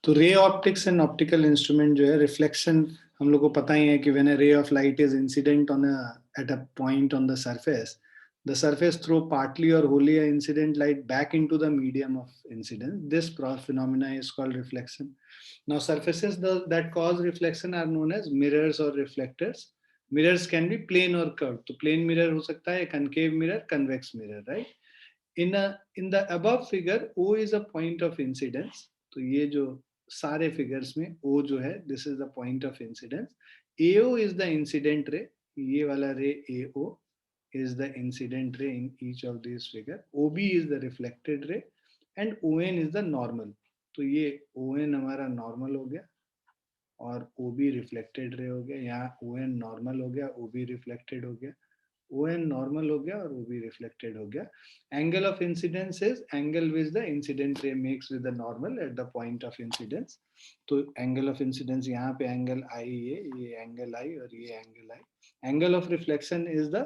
तो ray optics and optical instrument जो है, रिफ्लेक्शन हम लोग को पता ही है कि व्हेन अ रे of light is incident on at a point on the surface throw partly or wholly a incident light back into the medium of incidence. This phenomena is called reflection. Now surfaces that cause reflection are known as mirrors or reflectors. Mirrors can be plane or curved. तो plane mirror हो सकता है, concave mirror, convex mirror, right? In the above figure, O is a point of incidence. तो ये जो सारे figures में O जो है, this is the point of incidence. AO is the incident ray. ये वाला रे AO is the incident ray in each of these figure. OB is the reflected ray and ON is the normal. तो ये ON हमारा normal हो गया और OB reflected ray हो गया. यहाँ ON normal हो गया, OB reflected हो गया. ON normal हो गया और OB reflected हो गया. Angle of incidence is angle which the incident ray makes with the normal at the point of incidence. तो angle of incidence यहाँ पे angle I ये angle I और ये angle I. Angle of reflection is the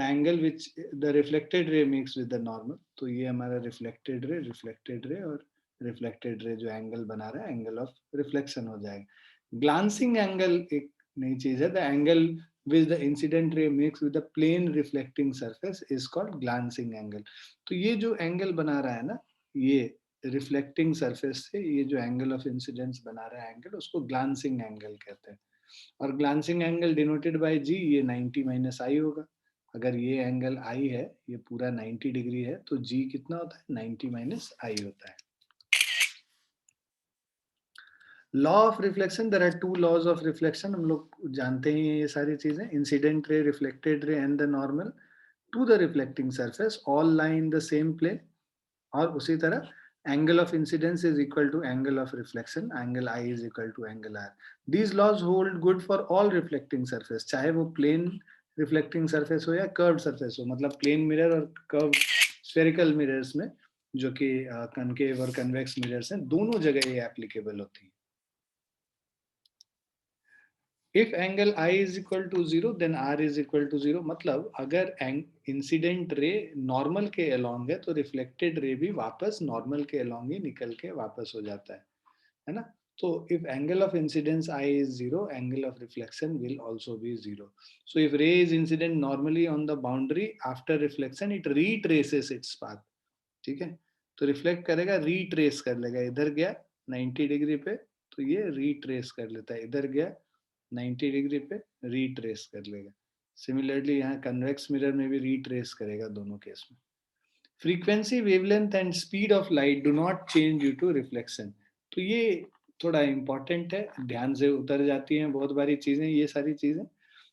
angle which the reflected ray makes with the normal. तो ये हमारा reflected ray और reflected ray जो angle बना रहा है angle of reflection हो जाएगा. Glancing angle एक नई चीज है. The angle which the incident ray makes with the plane reflecting surface is called glancing angle. तो ये जो angle बना रहा है ना, ये reflecting surface से ये जो angle of incidence बना रहा है angle, उसको glancing angle कहते हैं. और glancing angle denoted by G, ये 90 minus I होगा. अगर ये एंगल I है, ये पूरा 90 डिग्री है, तो G कितना होता है? 90 minus I होता है. Law of reflection, there are two laws of reflection. हम लोग जानते हैं ये सारी चीजें. Incident ray, reflected ray and the normal to the reflecting surface all lie in the same plane. और उसी तरह angle of incidence is equal to angle of reflection, angle I is equal to angle R. These laws hold good for all reflecting surface, चाहे वो plane reflecting surface हो या curved surface हो. मतलब plane mirror और curved spherical mirrors में, जो कि concave और convex mirrors हैं, दोनों जगह ये applicable होती हैं. If angle I is equal to 0, then R is equal to 0. मतलब अगर इंसिडेंट रे नॉर्मल के अलोंग है तो रिफ्लेक्टेड रे भी वापस नॉर्मल के अलोंग ही निकल के वापस हो जाता है ना. तो if angle of incidence I is 0, angle of reflection will also be 0. So if ray is incident normally on the boundary, after reflection it retraces its path. ठीक है, तो रिफ्लेक्ट करेगा, रीट्रेस कर लेगा. इधर गया 90 डिग्री पे तो ये रीट्रेस कर लेता है, इधर गया 90 डिग्री पे रीट्रेस कर लेगा. सिमिलरली यहाँ कन्वेक्स मिरर में भी रीट्रेस करेगा दोनों केस में. Frequency, wavelength and speed of light do not change due to reflection. तो ये थोड़ा इंपॉर्टेंट है, ध्यान से उतर जाती हैं बहुत बारी चीजें, ये सारी चीजें.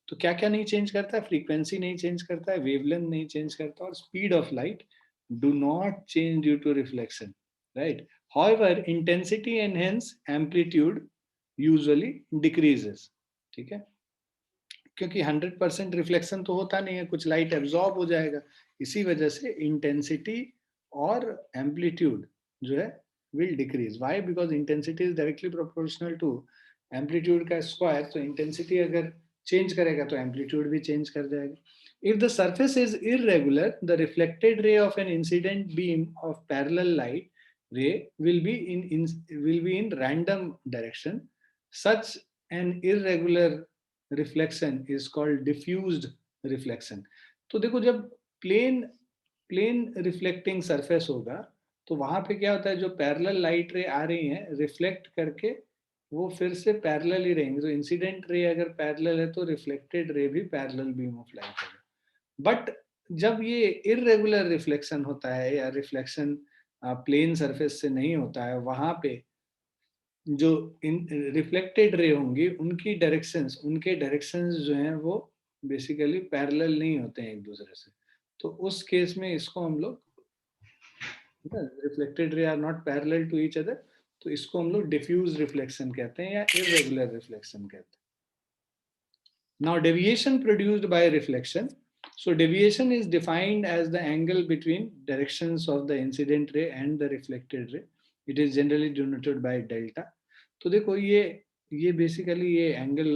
तो क्या क्या नहीं चेंज करता है? फ्रीक्वेंसी नहीं चेंज करता है, वेवलेंथ नहीं चेंज करता, और speed of light do not change due to reflection, right. However, intensity and hence amplitude usually decreases. ठीक है, क्योंकि 100% रिफ्लेक्शन तो होता नहीं है, कुछ लाइट एब्जॉर्ब हो जाएगा. इसी वजह से इंटेंसिटी और एम्पलीट्यूड जो है will decrease. Why? Because intensity is directly proportional to amplitude का स्क्वायर. तो इंटेंसिटी अगर चेंज करेगा तो एम्पलीट्यूड भी चेंज कर जाएगा. If the surface is irregular, the reflected ray of an incident beam of parallel light ray will be in random direction. Such an irregular reflection is called diffused reflection. तो देखो, जब plane reflecting surface होगा तो वहां पे क्या होता है, जो पैरेलल लाइट रे आ रही हैं रिफ्लेक्ट करके वो फिर से पैरेलल ही रहेंगे. तो इंसिडेंट रे अगर पैरेलल है तो रिफ्लेक्टेड रे भी पैरेलल बीम ऑफ लाइट होगा. बट जब ये इरेगुलर रिफ्लेक्शन होता है या रिफ्लेक्शन प्लेन सरफेस से नहीं होता है, वहां पे जो रिफ्लेक्टेड रे होंगी उनके डायरेक्शंस जो हैं वो बेसिकली पैरेलल नहीं होते हैं एक दूसरे से. तो उस केस में इसको हम लोग, reflected ray are not parallel to each other, तो इसको हम लोग डिफ्यूज रिफ्लेक्शन कहते हैं या इरेगुलर रिफ्लेक्शन कहते हैं. Now deviation produced by reflection. So deviation is defined as the angle between directions of the incident ray and the reflected ray. It is generally denoted by delta. तो देखो ये basically ये angle,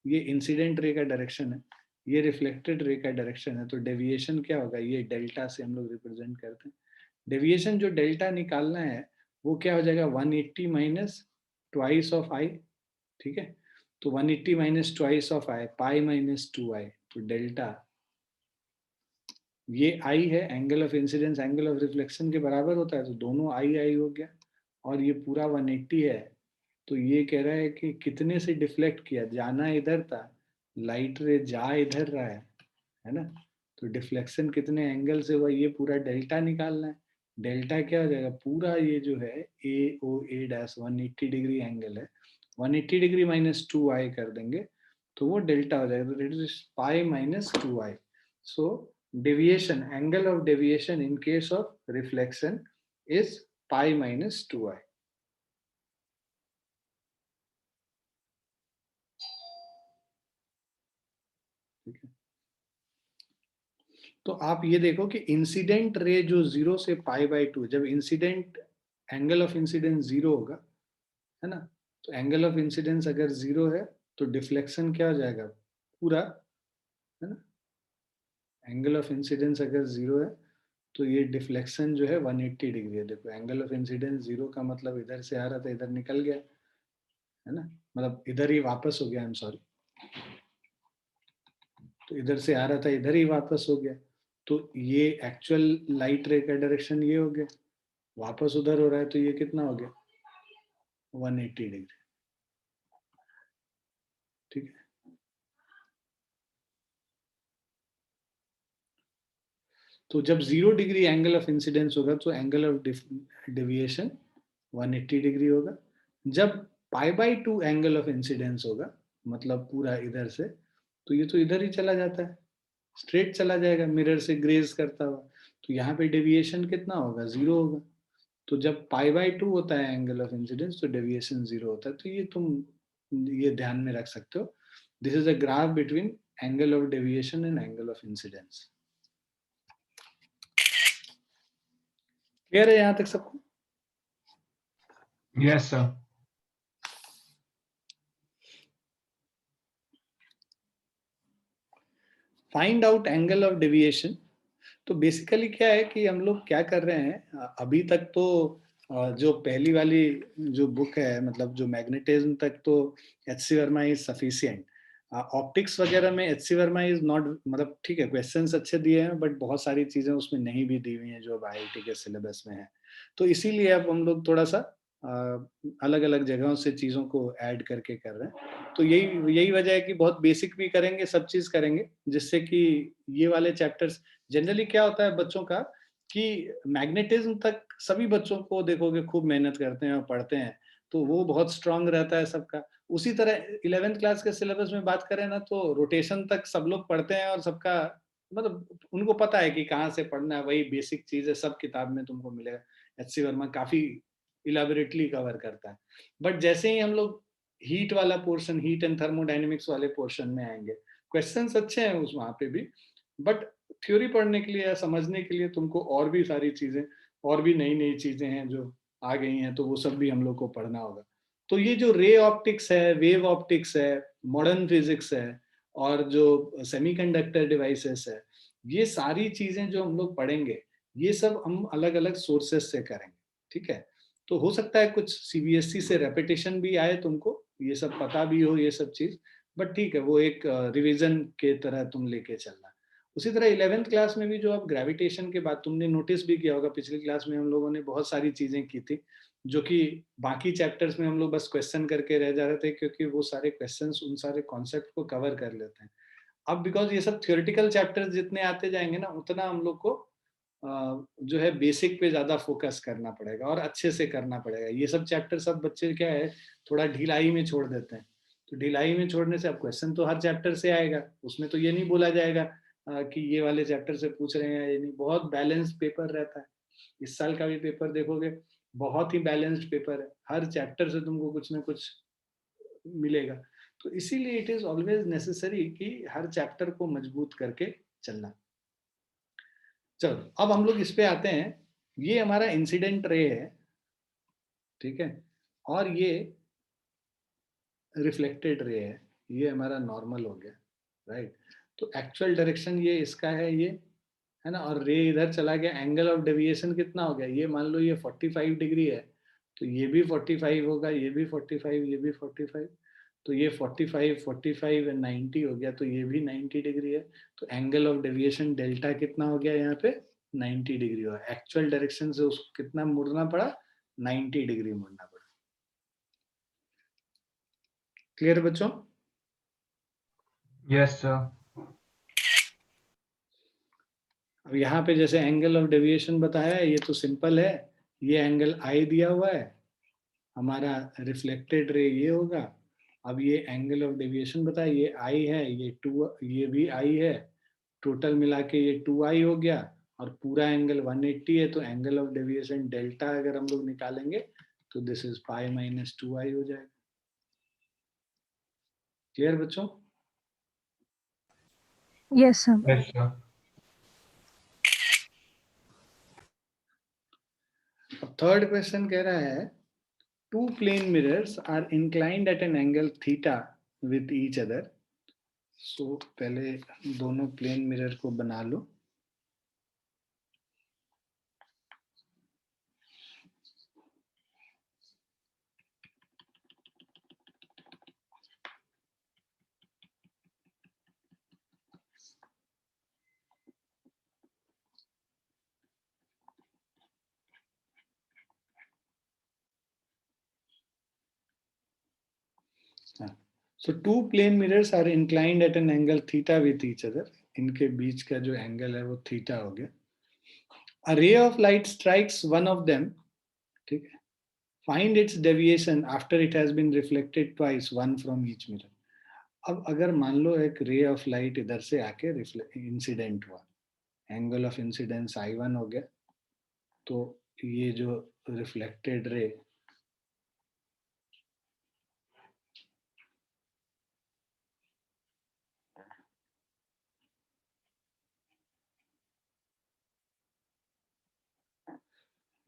ये incident ray का direction है, ये reflected ray का direction है, तो डेविएशन क्या होगा, ये डेल्टा से हम लोग रिप्रेजेंट करते हैं। डेविएशन जो डेल्टा निकालना है वो क्या हो जाएगा, 180 माइनस ट्वाइस ऑफ आई, ठीक है। तो 180 minus twice of I, pi minus 2i, तो डेल्टा ये आई है, angle of incidence angle of reflection के बराबर होता है, तो दोनों आई आई हो गया, और ये पूरा 180 है। तो ये कह रहा है कि कितने से डिफ्लेक्ट किया, जाना इधर था, लाइट रे जा इधर रहा है ना। तो डिफ्लेक्शन कितने एंगल से हुआ, ये पूरा डेल्टा निकालना है। डेल्टा क्या हो जाएगा, पूरा ये जो है ए ओ ए डैश 180 डिग्री एंगल है, 180 डिग्री माइनस 2i कर देंगे तो वो डेल्टा हो जाएगा, तो it is pi minus 2i। So deviation, angle of deviation in case of reflection is pi minus 2i. ठीक है, तो आप ये देखो कि इंसिडेंट रे जो 0 से पाई बाई 2, जब इंसिडेंट एंगल ऑफ इंसिडेंस 0 होगा, है ना, तो एंगल ऑफ इंसिडेंस अगर 0 है तो डिफ्लेक्शन क्या हो जाएगा पूरा, है ना। एंगल ऑफ इंसिडेंस अगर 0 है तो ये डिफ्लेक्शन जो है 180 डिग्री है। देखो एंगल ऑफ इंसिडेंस 0 का मतलब इधर से आ रहा था इधर निकल गया, है ना, मतलब इधर ही वापस हो गया, आई एम सॉरी, तो इधर से आ रहा था इधर ही वापस हो गया, तो ये एक्चुअल लाइट रे का डायरेक्शन ये हो गया, वापस उधर हो रहा है तो ये कितना हो गया 180 डिग्री, ठीक है। तो जब 0 डिग्री एंगल ऑफ इंसिडेंस होगा तो एंगल ऑफ डेविएशन 180 डिग्री होगा। जब pi by 2 angle of incidence होगा, मतलब पूरा इधर से, तो ये तो इधर ही चला जाता है, स्ट्रेट चला जाएगा मिरर से ग्रेज करता हुआ, तो यहाँ पे डेविएशन कितना होगा 0 होगा। तो जब पाई बाई 2 होता है एंगल ऑफ इंसिडेंस तो डेविएशन 0 होता है, तो ये तुम ये ध्यान में रख सकते हो, this is a graph between angle of deviation and angle of incidence. Clear है यहाँ तक सबको? Yes sir. Find out angle of deviation. तो बेसिकली क्या है कि हम लोग क्या कर रहे हैं अभी तक तो जो पहली वाली जो बुक है, मतलब जो मैग्नेटिज्म तक तो H C Verma is sufficient. Optics वगैरह में H C Verma is not, मतलब ठीक है क्वेश्चंस अच्छे दिए हैं बट बहुत सारी चीजें उसमें नहीं भी दी हुई हैं जो अब IIT के सिलेबस में है, तो इसीलिए अब हम लोग थोड़ा सा अलग अलग जगहों से चीजों को ऐड करके कर रहे हैं। तो यही यही वजह है कि बहुत बेसिक भी करेंगे, सब चीज करेंगे, जिससे कि ये वाले चैप्टर्स, जनरली क्या होता है बच्चों का कि मैग्नेटिज्म तक सभी बच्चों को देखोगे खूब मेहनत करते हैं और पढ़ते हैं, तो वो बहुत स्ट्रांग रहता है सबका। उसी तरह 11th क्लास के सिलेबस में बात करें ना तो रोटेशन तक सब लोग पढ़ते हैं और सबका मतलब उनको पता है कि कहाँ से पढ़ना है, वही बेसिक चीज है, सब किताब में तुमको मिलेगा। एच सी वर्मा काफी इलाबोरेटली कवर करता है। बट जैसे ही हम लोग हीट वाला पोर्शन, हीट एंड थर्मोडाइनमिक्स वाले पोर्शन में आएंगे, क्वेश्चंस अच्छे हैं उस वहां पे भी, बट थ्योरी पढ़ने के लिए या समझने के लिए तुमको और भी सारी चीजें, और भी नई नई चीजें हैं जो आ गई हैं, तो वो सब भी हम लोग को पढ़ना होगा। तो ये जो रे ऑप्टिक्स है, वेव ऑप्टिक्स है, मॉडर्न फिजिक्स है, और जो सेमीकंडक्टर डिवाइसेस है, ये सारी चीजें जो हम लोग पढ़ेंगे, ये सब हम अलग अलग सोर्सेस से करेंगे, ठीक है। तो हो सकता है कुछ सीबीएसई से रेपिटेशन भी आए, तुमको ये सब पता भी हो ये सब चीज, बट ठीक है वो एक रिवीजन के तरह तुम लेके चलना। उसी तरह 11th क्लास में भी जो अब ग्रेविटेशन के बाद तुमने नोटिस भी किया होगा, पिछली क्लास में हम लोगों ने बहुत सारी चीजें की थी जो कि बाकी चैप्टर्स में हम लोग बस क्वेश्चन करके रह जा रहे थे, क्योंकि वो सारे क्वेश्चंस उन सारे कॉन्सेप्ट को कवर कर लेते हैं। अब बिकॉज ये सब थियोरेटिकल चैप्टर्स जितने आते जाएंगे ना, उतना हम लोग को जो है बेसिक पे ज्यादा फोकस करना पड़ेगा और अच्छे से करना पड़ेगा। ये सब चैप्टर सब बच्चे क्या है थोड़ा ढिलाई में छोड़ देते हैं, तो ढिलाई में छोड़ने से अब क्वेश्चन तो हर चैप्टर से आएगा, उसमें तो ये नहीं बोला जाएगा कि ये वाले चैप्टर से पूछ रहे हैं, ये नहीं, बहुत बैलेंस्ड पेपर रहता है। इस साल का भी पेपर देखोगे बहुत ही बैलेंस्ड पेपर है, हर चैप्टर से तुमको कुछ ना कुछ मिलेगा। तो इसीलिए इट इज ऑलवेज नेसेसरी कि हर चैप्टर को मजबूत करके चलना। चलो अब हम लोग इस पे आते हैं, ये हमारा इंसिडेंट रे है, ठीक है, और ये रिफ्लेक्टेड रे है, ये हमारा नॉर्मल हो गया, राइट। तो एक्चुअल डायरेक्शन ये इसका है ना, और रे इधर चला गया, एंगल ऑफ डेविएशन कितना हो गया, ये मान लो ये 45 डिग्री है, तो ये भी 45 होगा, ये भी 45, ये भी 45, तो ये 45 45 एंड 90 हो गया, तो ये भी 90 डिग्री है। तो एंगल ऑफ डेविएशन डेल्टा कितना हो गया यहाँ पे, 90 डिग्री हुआ। एक्चुअल डायरेक्शन से उसको कितना मुड़ना पड़ा, 90 डिग्री मुड़ना पड़ा। क्लियर बच्चों? Yes sir. अब यहाँ पे जैसे एंगल ऑफ डेविएशन बताया है, ये तो सिंपल है, ये एंगल आई दिया हुआ है, हमारा रिफ्लेक्टेड रे ये होगा। अब ये एंगल ऑफ डेविएशन बताया, ये आई है, ये टू, ये भी आई है, टोटल मिला के ये 2i हो गया, और पूरा एंगल 180 है, तो एंगल ऑफ डेविएशन डेल्टा अगर हम लोग निकालेंगे तो this is pi minus 2i हो जाएगा। क्लियर बच्चों? Yes sir. Yes sir. अब थर्ड क्वेश्चन कह रहा है, two plane mirrors are inclined at an angle theta with each other. So पहले दोनों प्लेन मिरर को बना लो। So two plane mirrors are inclined at an angle theta with each other. इनके बीच का जो एंगल है वो थीटा हो गया। A ray of light strikes one of them, ठीक है, find its deviation after it has been reflected twice, one from each mirror. अब अगर मान लो एक रे ऑफ लाइट इधर से आके इंसिडेंट हुआ, एंगल ऑफ इंसिडेंस I1 हो गया, तो ये जो रिफ्लेक्टेड रे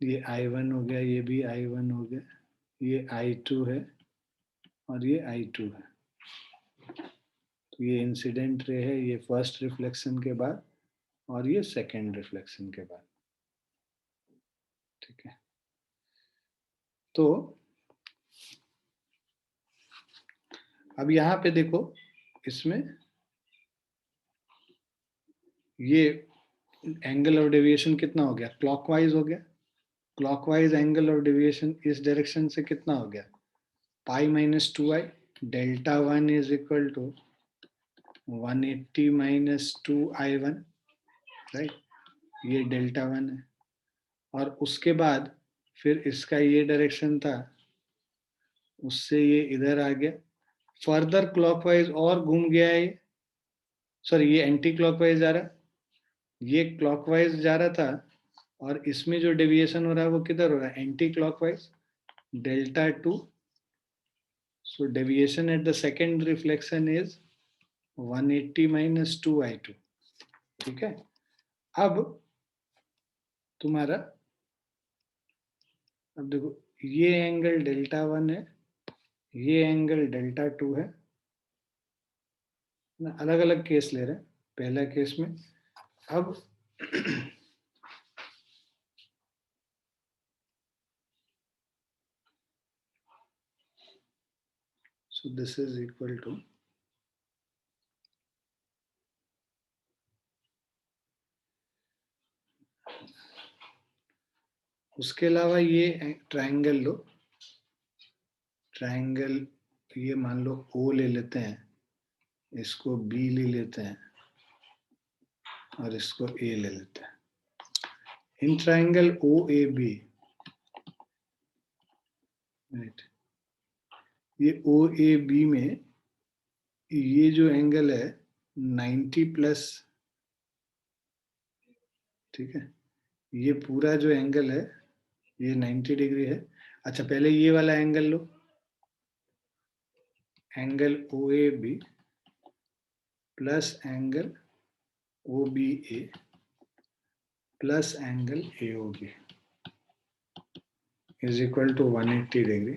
ये I1 हो गया, ये भी I1 हो गया, ये I2 है और ये I2 है, तो ये इंसिडेंट रे है, ये फर्स्ट रिफ्लेक्शन के बाद और ये सेकेंड रिफ्लेक्शन के बाद, ठीक है। तो अब यहाँ पे देखो, इसमें ये एंगल ऑफ डेविएशन कितना हो गया, क्लॉकवाइज हो गया। क्लॉकवाइज एंगल ऑफ डेविएशन इस डायरेक्शन से कितना हो गया, pi minus 2i, delta 1 is equal to 180 minus 2i1, right, ये डेल्टा 1 है। और उसके बाद फिर इसका ये डायरेक्शन था, उससे ये इधर आ गया, फर्दर क्लॉकवाइज और घूम गया है, सॉरी ये एंटी क्लॉकवाइज जा रहा, ये क्लॉकवाइज जा रहा था, और इसमें जो डेविएशन हो रहा है वो किधर हो रहा है, anti clockwise, delta 2। So deviation at the second reflection is 180 minus 2i2, ठीक है। अब तुम्हारा, अब देखो ये एंगल डेल्टा 1 है, ये एंगल डेल्टा 2 है, अलग अलग केस ले रहे हैं। पहला केस में अब so this is equal to उसके अलावा ये ट्रायंगल लो, ट्रायंगल ये मान लो O ले लेते हैं, इसको B ले लेते हैं और इसको A ले लेते हैं। इन ट्रायंगल OAB, राइट, ये OAB में ये जो एंगल है 90 प्लस, ठीक है, ये पूरा जो एंगल है ये 90 डिग्री है। अच्छा पहले ये वाला एंगल लो, angle OAB plus angle OBA plus angle AOB is equal to 180 degree,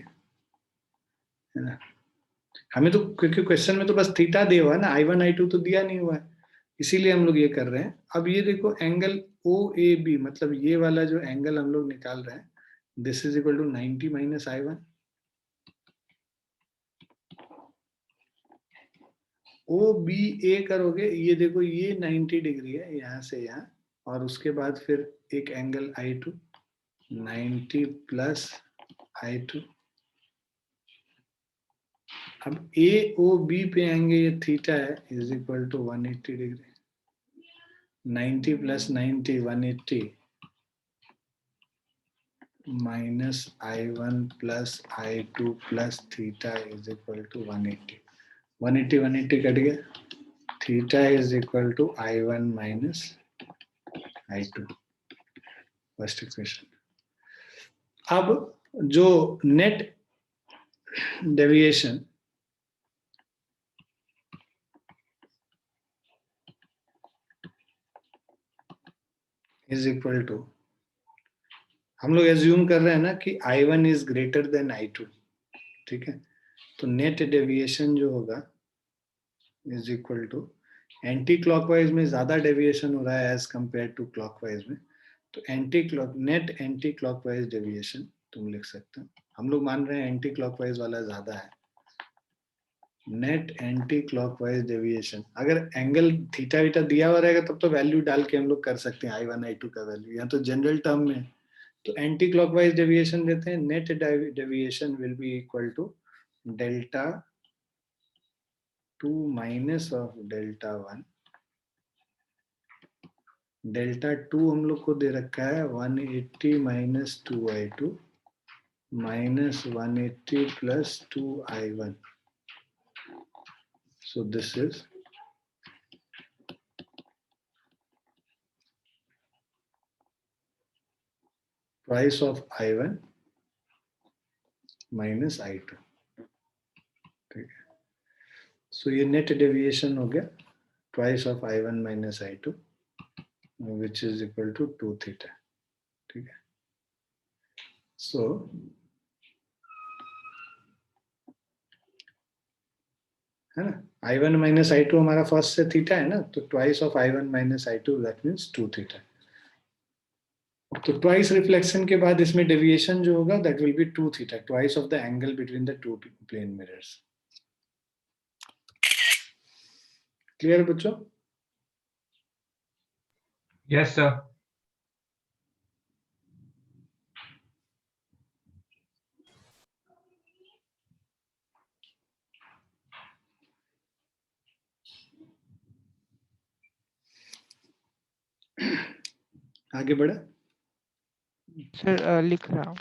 है ना। हमें तो क्योंकि क्वेश्चन में तो बस थीटा दिया हुआ है ना, I1 I2 तो दिया नहीं हुआ है, इसीलिए हम लोग ये कर रहे हैं। अब ये देखो एंगल ओ ए बी, मतलब ये वाला जो एंगल हम लोग निकाल रहे हैं, this is equal to 90 minus I1। O B A करोगे, ये देखो ये 90 डिग्री है यहाँ से यहाँ, और उसके बाद फिर एक एंगल I2, 90 प्लस I2। अब ए ओ बी पे आएंगे, ये थीटा है, is equal to 180 degree. 90 plus 90 180 minus I1 plus I2 plus theta is equal to 180। 180 180 cut गया, theta is equal to I1 minus I2, first equation. अब जो net deviation is equal to, हम लोग assume कर रहे हैं ना कि I1 is greater than I2, ठीक है। तो नेट डेविएशन जो होगा is equal to, anti clockwise में ज्यादा डेविएशन हो रहा है एज कंपेयर टू क्लॉकवाइज में, तो नेट एंटी क्लॉकवाइज डेविएशन तुम लिख सकते हो। हम लोग मान रहे हैं एंटी क्लॉकवाइज वाला ज्यादा है। नेट एंटी क्लॉकवाइज डेविएशन, अगर एंगल थीटा वीटा दिया हुआ रहेगा तब तो वैल्यू डाल के हम लोग कर सकते हैं I1 I2 का वैल्यू, या तो जनरल टर्म में। तो एंटी क्लॉकवाइज डेविएशन देते हैं, net deviation will be equal to delta 2 minus of delta 1। Delta 2 हम लोग को दे रखा है 180 minus 2I2 minus 180 plus 2I1। So this is twice of I1 minus I2, ठीक है। सो ये नेट डेविएशन हो गया twice of I1 minus I2 which is equal to 2 theta, ठीक है। सो है ना, I1 माइनस I2 हमारा फर्स्ट से थीटा है ना, तो twice of I1 minus I2 that means 2 theta. तो ट्वाइस रिफ्लेक्शन के बाद इसमें डेविएशन जो होगा that will be 2 theta, twice of the angle between the two plane mirrors. Clear बच्चों? Yes sir. आगे बढ़े सर, लिख रहा हूँ।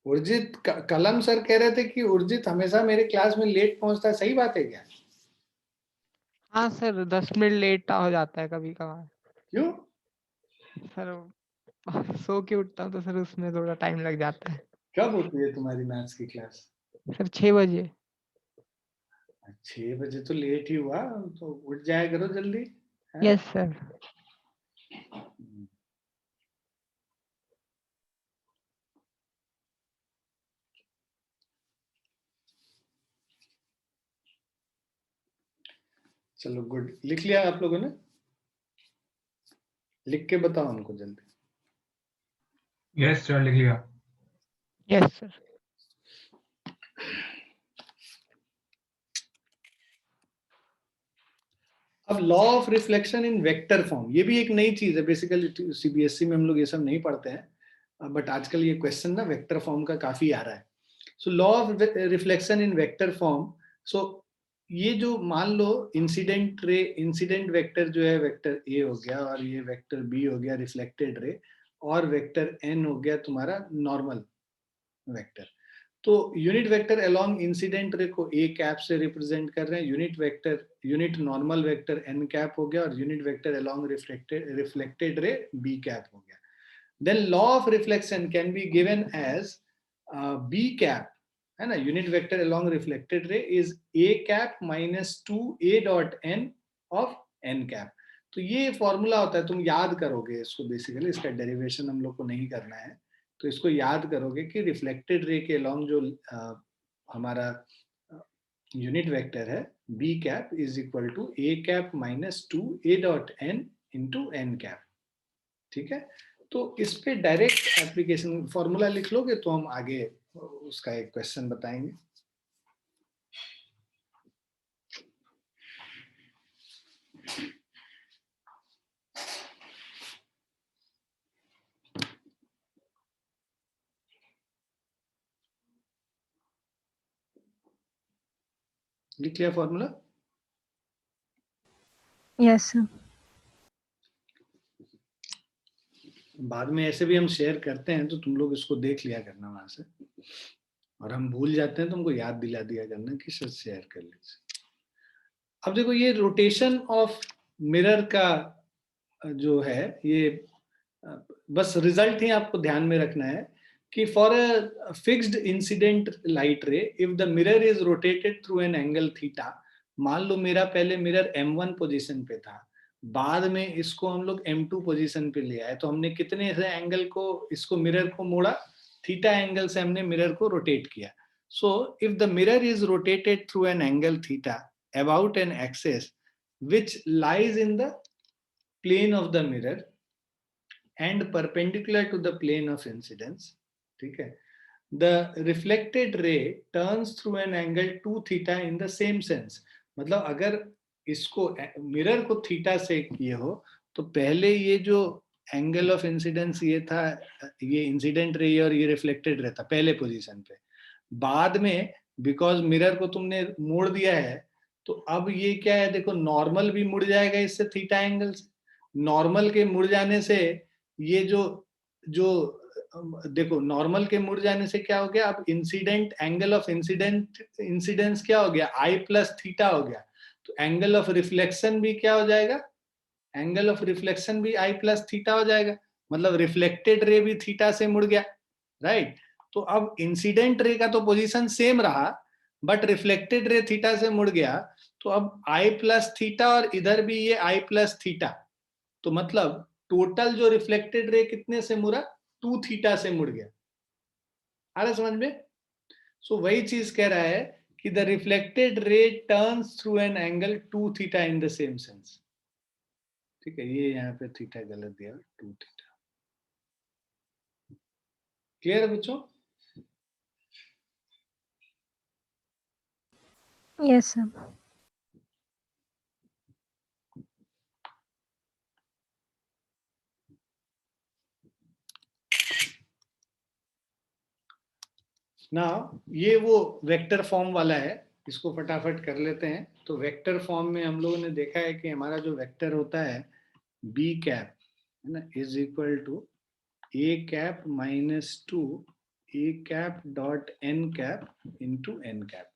उर्जित कलम सर कह रहे थे कि उर्जित हमेशा मेरे क्लास में लेट पहुंचता है, सही बात है क्या? हाँ सर, 10 मिनट लेट हो जाता है कभी कभार। क्यों? सर सो के उठता हूँ तो सर उसमें थोड़ा टाइम लग जाता है। कब होती है तुम्हारी मैथ्स की क्लास? सर 6 बजे। 6 बजे तो लेट ही हुआ, तो उठ जाया करो जल्दी, है? Yes sir. चलो गुड, लिख लिया आप लोगों ने? लिख के बताओ उनको जल्दी। यस सर, लिख लिया। Yes sir. अब law of reflection in vector form, ये भी एक नई चीज है। बेसिकली सीबीएसई में हम लोग ये सब नहीं पढ़ते हैं, बट आजकल ये क्वेश्चन ना वेक्टर फॉर्म का काफी आ रहा है। So law of reflection in vector form. So ये जो मान लो इंसिडेंट वेक्टर जो है वेक्टर ए हो गया, और ये वेक्टर बी हो गया रिफ्लेक्टेड रे, और वेक्टर एन हो गया तुम्हारा नॉर्मल वेक्टर। तो unit vector along incident ray को ए कैप से रिप्रेजेंट कर रहे हैं, unit normal vector n cap हो गया, और unit vector along reflected ray B cap हो गया। Then law of reflection can be given as b cap है ना, unit vector along reflected ray is a cap minus 2 a dot n of n cap. तो ये formula होता है, तुम याद करोगे इसको, बेसिकली इसका डेरिवेशन हम लोग को नहीं करना है, तो इसको याद करोगे कि रिफ्लेक्टेड रे के अलोंग जो हमारा यूनिट वेक्टर है b cap is equal to a cap minus 2 a dot n into n cap. ठीक है, तो इस पे डायरेक्ट एप्लीकेशन फॉर्मूला लिख लोगे तो हम आगे उसका एक क्वेश्चन बताएंगे। लिख लिया फॉर्मूला? Yes sir. बाद में ऐसे भी हम शेयर करते हैं तो तुम लोग इसको देख लिया करना वहां से, और हम भूल जाते हैं तो हमको याद दिला दिया करना कि सर शेयर कर लीजिए। अब देखो ये रोटेशन ऑफ मिरर का जो है, ये बस रिजल्ट ही आपको ध्यान में रखना है कि for a fixed incident light रे if the mirror is rotated through an angle theta, मान लो मेरा पहले मिरर m1 पोजीशन पे था, बाद में इसको हम लोग m2 पोजीशन पे ले आए, तो हमने कितने से एंगल को इसको मिरर को मोड़ा, थीटा एंगल से हमने मिरर को रोटेट किया। So if the mirror is rotated through an angle theta about an axis which lies in the plane of the mirror and perpendicular to the plane of incidence, ठीक है, the reflected ray turns through an angle 2 theta in the same sense। मतलब अगर इसको mirror को theta से किए हो तो पहले ये जो एंगल ऑफ इंसिडेंस ये था, ये इंसिडेंट रे और ये रिफ्लेक्टेड रे था पहले पोजीशन पे, बाद में बिकॉज मिरर को तुमने मोड़ दिया है तो अब ये क्या है, देखो नॉर्मल भी मुड़ जाएगा इससे थीटा एंगल से, नॉर्मल के मुड़ जाने से ये जो जो देखो नॉर्मल के मुड़ जाने से क्या हो गया, अब इंसिडेंट एंगल ऑफ इंसिडेंस क्या हो गया, आई प्लस थीटा हो गया, तो एंगल ऑफ रिफ्लेक्शन भी क्या हो जाएगा, एंगल ऑफ रिफ्लेक्शन भी आई प्लस थीटा हो जाएगा, मतलब रिफ्लेक्टेड रे भी थीटा से मुड़ गया, राइट। तो अब इंसिडेंट रे का तो पोजीशन सेम रहा बट रिफ्लेक्टेड रे थीटा से मुड़ गया, तो अब आई प्लस थीटा और इधर भी ये आई प्लस थीटा, तो मतलब टोटल जो रिफ्लेक्टेड रे कितने से मुड़ा, 2 थीटा से मुड़ गया। आ रहा समझ में? सो वही चीज कह रहा है कि the reflected ray turns through an angle 2 theta in the same sense. ठीक है, ये यहाँ पे थीटा गलत दिया, 2 थीटा। क्लियर है बच्चों? Yes sir. ना ये वो वेक्टर फॉर्म वाला है, इसको फटाफट कर लेते हैं। तो वेक्टर फॉर्म में हम लोगों ने देखा है कि हमारा जो वेक्टर होता है बी कैप है ना is equal to a cap minus 2 a cap dot n cap into n cap.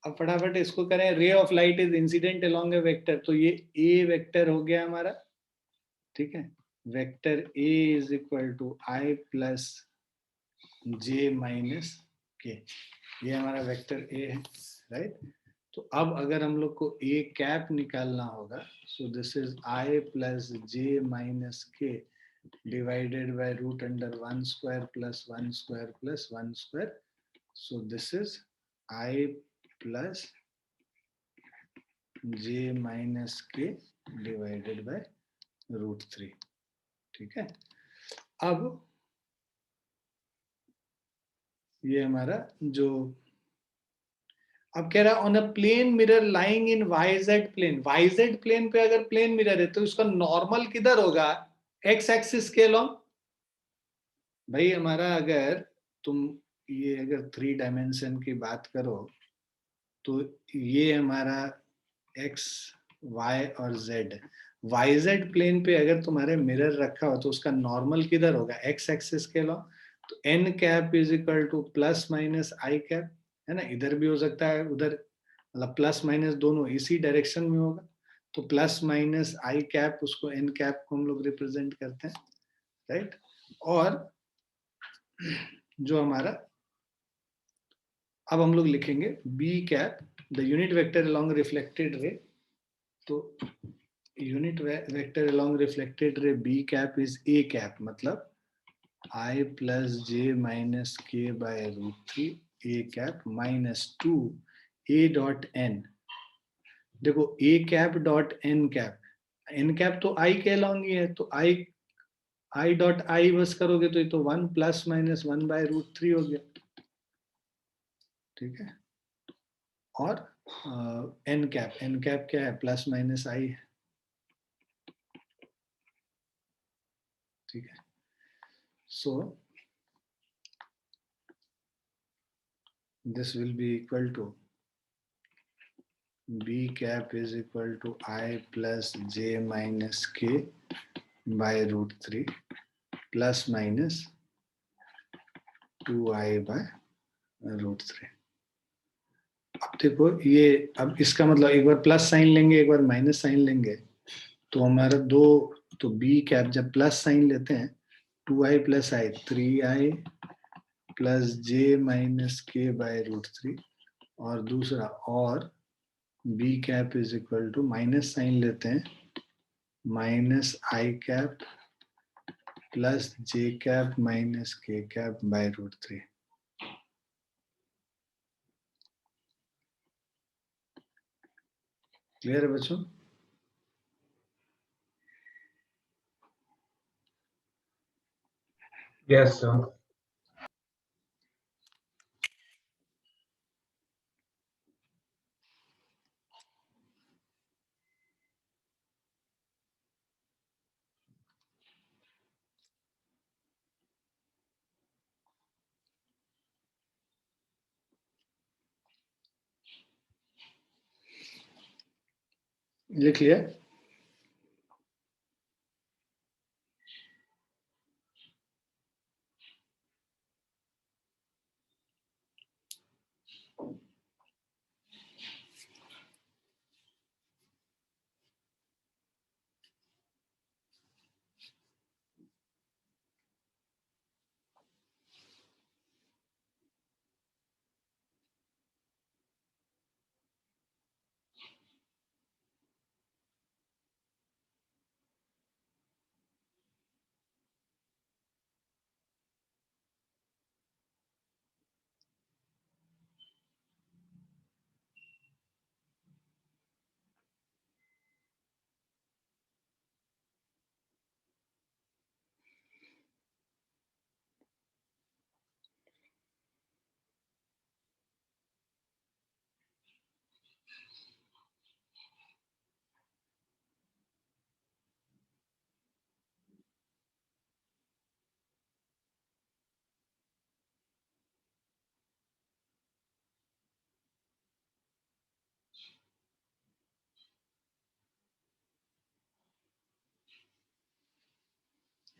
अब फटाफट इसको करें, ray of light is incident along a vector, तो ये ए वेक्टर हो गया हमारा, ठीक है, vector a is equal to i plus j minus k, ये हमारा वेक्टर ए है, राइट। तो अब अगर हम लोग को ए कैप निकालना होगा, so this is I plus j minus के divided by root under 1 square plus 1 square plus 1 square. So this is I plus j minus k divided by root 3। ठीक है, अब ये हमारा जो अब कह रहा on a plane mirror lying in YZ प्लेन, YZ प्लेन पे अगर प्लेन मिरर है तो इसका नॉर्मल किधर होगा, एक्स एक्सिस के अलॉन्ग। भाई हमारा अगर तुम ये अगर 3 डायमेंशन की बात करो तो ये हमारा x y और z, YZ प्लेन पे अगर तुम्हारे मिरर रखा हो तो उसका नॉर्मल किधर होगा, x एक्सिस के अलॉन्ग। तो n cap is equal two plus minus I cap, है ना, इधर भी हो सकता है उधर, मतलब प्लस माइनस दोनों इसी डायरेक्शन में होगा, तो प्लस माइनस आई कैप उसको n कैप को हम लोग रिप्रेजेंट करते हैं, राइट। और जो हमारा अब हम लोग लिखेंगे B cap the unit vector along reflected ray, तो unit vector along reflected ray B cap is A cap, मतलब I plus j minus k by root 3 a cap minus 2 a dot n. देखो a cap dot n cap, n cap तो I के along ही है, तो I dot I बस करोगे तो ये तो 1 plus minus 1 by root 3 हो गया, ठीक है। और n cap क्या है, प्लस माइनस I है, ठीक है। सो this will be equal to b cap is equal to I plus j minus k by root 3 plus minus 2I by root 3। अब देखो ये, अब इसका मतलब एक बार प्लस साइन लेंगे एक बार माइनस साइन लेंगे, तो हमारा दो, तो b कैप जब प्लस साइन लेते हैं 2I plus I 3I plus j minus k by root 3, और दूसरा और b cap is equal to minus sign लेते हैं minus I cap plus j cap minus k cap by root 3। Clear है बच्चों? Yes, sir. लिख लिया?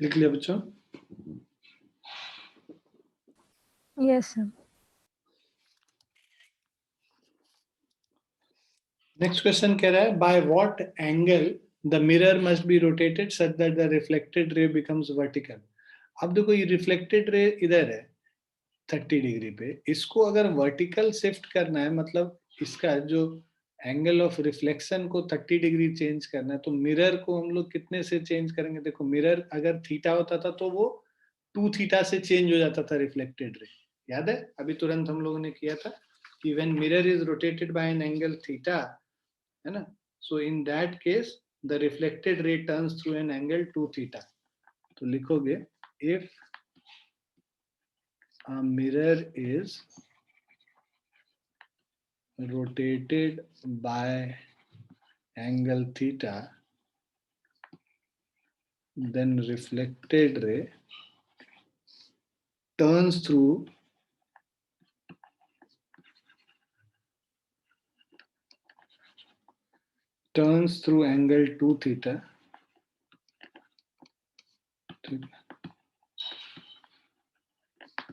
लिख लिया बच्चों? Yes, sir. नेक्स्ट क्वेश्चन कह रहा है by what angle the mirror must be rotated such that the reflected रे बिकम्स वर्टिकल। अब देखो ये रिफ्लेक्टेड रे इधर है 30 डिग्री पे, इसको अगर वर्टिकल शिफ्ट करना है, मतलब इसका जो एंगल ऑफ रिफ्लेक्शन को 30 डिग्री चेंज करना है, तो मिरर को हम लोग कितने से चेंज करेंगे? देखो मिरर अगर थीटा होता था तो वो 2 थीटा से चेंज हो जाता था रिफ्लेक्टेड रे, याद है अभी तुरंत हम लोगों ने किया था कि when mirror is rotated by an angle theta, है ना, so in that case the reflected ray turns through an angle 2 theta. तो लिखोगे if a mirror is rotated by angle theta, then reflected ray turns through angle 2 theta,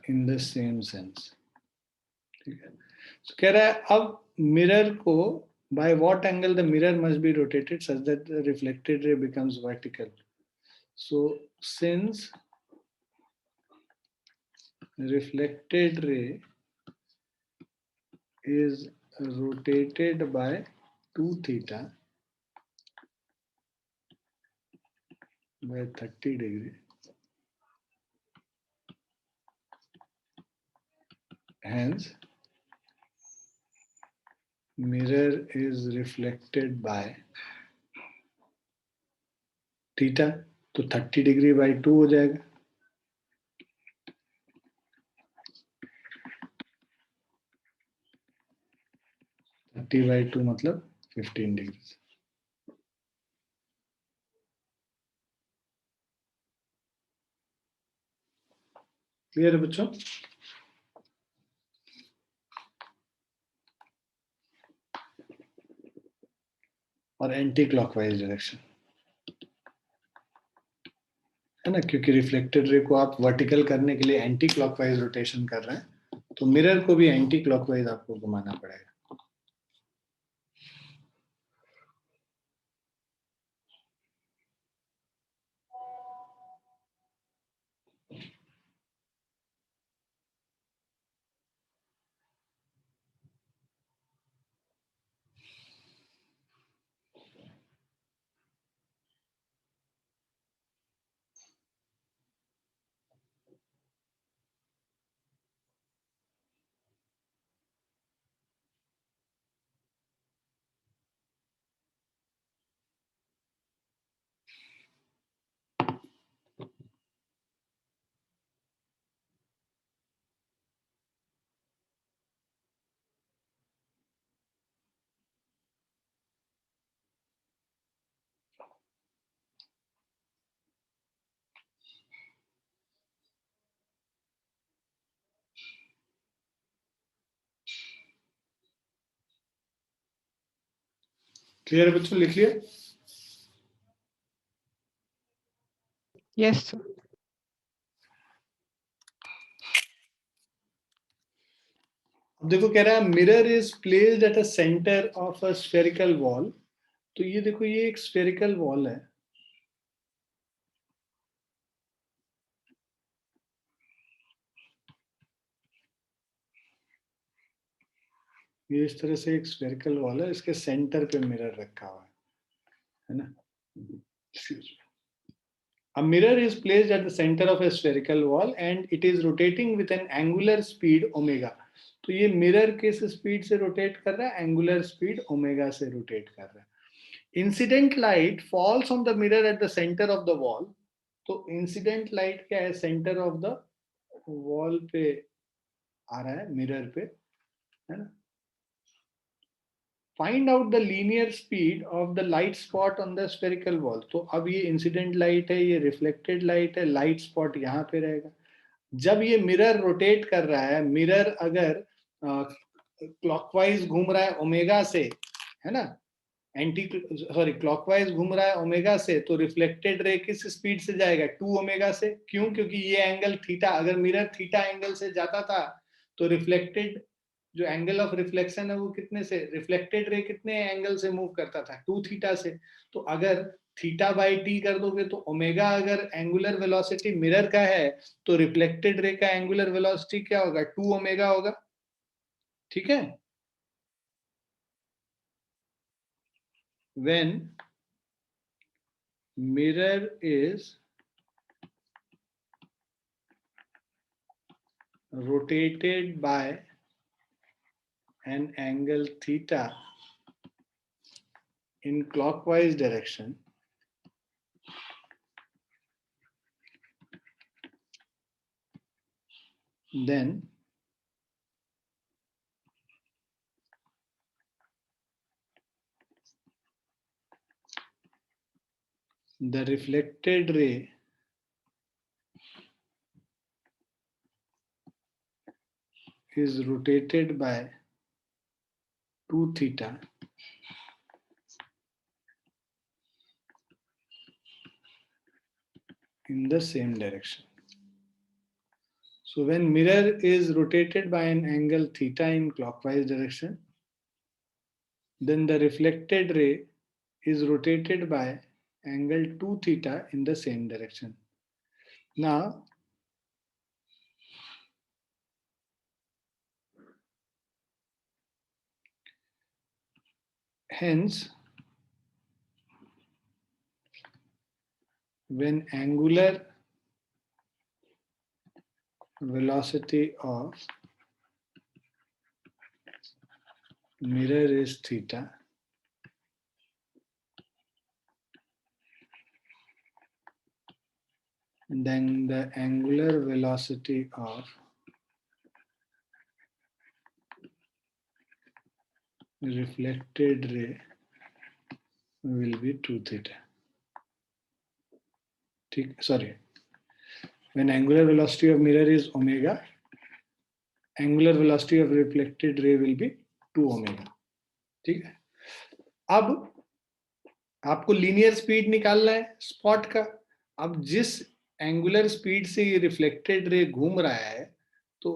in the same sense, ठीक है। So, कह रहा है अब mirror को by what angle the mirror must be rotated such that the reflected ray becomes vertical. So since reflected ray is rotated by 2 theta by 30 degree, hence mirror is reflected by theta, तो 30 degree by 2 हो जाएगा. 30 by 2 मतलब 15 degree. Clear है बच्चों? और anti clockwise direction है ना, क्योंकि रिफ्लेक्टेड रे को आप वर्टिकल करने के लिए एंटी क्लॉकवाइज रोटेशन कर रहे हैं, तो मिरर को भी एंटी क्लॉकवाइज आपको घुमाना पड़ेगा. क्लियर है बच्चों? लिख लिया? Yes sir. अब देखो कह रहा है mirror is placed at a centre of a spherical wall. तो ये देखो ये एक स्फेरिकल वॉल है. ये इस तरह से एक स्फेरिकल वॉल है, इसके सेंटर पे मिरर रखा हुआ है ना. A mirror is placed at the center of a spherical wall and it is rotating with an angular speed omega. तो ये मिरर किस स्पीड से रोटेट कर रहा है? एंगुलर स्पीड ओमेगा से रोटेट कर रहा है. Incident light falls on the mirror at the centre of the wall. तो इंसिडेंट लाइट क्या है? सेंटर ऑफ द वॉल पे आ रहा है, मिरर पे, है ना. Find out the linear speed of the light spot on the spherical wall. तो अब ये इंसिडेंट लाइट है, ये रिफ्लेक्टेड लाइट है, लाइट स्पॉट यहाँ पे रहेगा. जब ये मिरर रोटेट कर रहा है, मिरर अगर क्लॉकवाइज घूम रहा है ओमेगा से, है ना, क्लॉकवाइज घूम रहा है ओमेगा से, तो रिफ्लेक्टेड रे किस स्पीड से जाएगा? 2 ओमेगा से. क्यों? क्योंकि ये एंगल थीटा, अगर मिरर थीटा एंगल से जाता था तो रिफ्लेक्टेड जो एंगल ऑफ रिफ्लेक्शन है वो कितने से, रिफ्लेक्टेड रे कितने एंगल से मूव करता था? 2 थीटा से. तो अगर थीटा बाई टी कर दोगे तो ओमेगा अगर एंगुलर वेलोसिटी मिरर का है तो रिफ्लेक्टेड रे का एंगुलर वेलोसिटी क्या होगा? 2 ओमेगा होगा. ठीक है. When mirror is rotated by an angle theta in clockwise direction, then the reflected ray is rotated by 2 theta in the same direction. So when mirror is rotated by an angle theta in clockwise direction, then the reflected ray is rotated by angle 2 theta in the same direction. Now, hence when angular velocity of mirror is theta, then the angular velocity of reflected ray will be 2 theta. Sorry, when angular velocity of mirror is omega, angular velocity of reflected ray will be 2 omega. ठीक है, अब आपको linear speed निकालना है spot का. अब जिस angular speed से ये रिफ्लेक्टेड रे घूम रहा है तो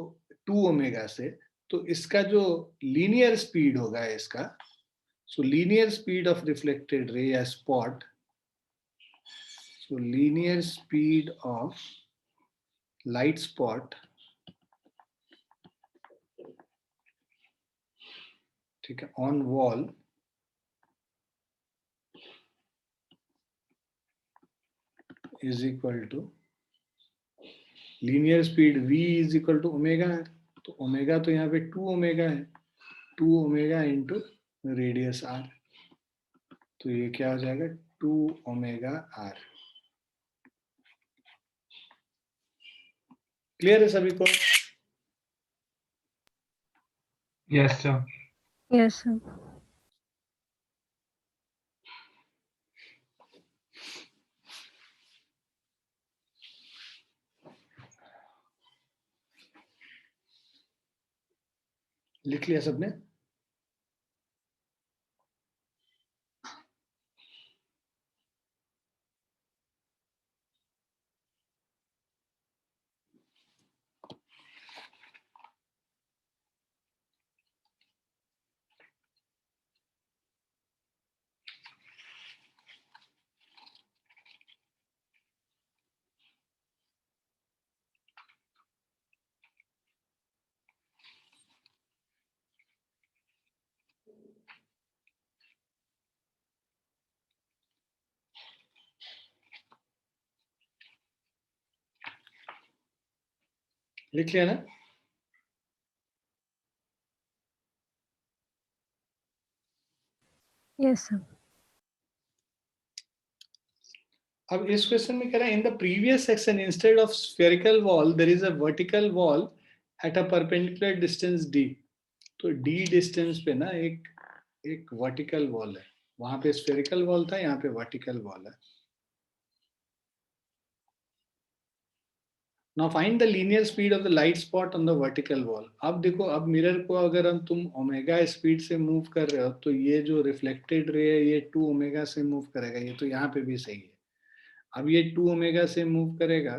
2 ओमेगा से, तो इसका जो लीनियर स्पीड होगा इसका, so linear speed of reflected ray या spot, so linear speed of light spot, ठीक है, on wall is equal to linear speed v is equal to omega है. तो ओमेगा तो यहाँ पे 2 ओमेगा है, 2 ओमेगा इंटू रेडियस r, तो ये क्या हो जाएगा 2 ओमेगा r. क्लियर है सभी को? Yes, sir. Yes, sir. लिख लिया सबने? लिख लिया ना? Yes, sir. अब इस क्वेश्चन में कह रहा है in the previous section instead of spherical wall there is a vertical wall at a perpendicular distance d. तो d डिस्टेंस पे ना एक वर्टिकल वॉल है, वहां पे स्फेरिकल वॉल था, यहाँ पे वर्टिकल वॉल है. Now find the linear speed of the light spot on the vertical wall. अब देखो, अब मिरर को अगर हम तुम ओमेगा स्पीड से मूव कर रहे हो तो ये जो रिफ्लेक्टेड रे है ये 2 ओमेगा से मूव करेगा. ये तो यहाँ पे भी सही है. अब ये 2 ओमेगा से मूव करेगा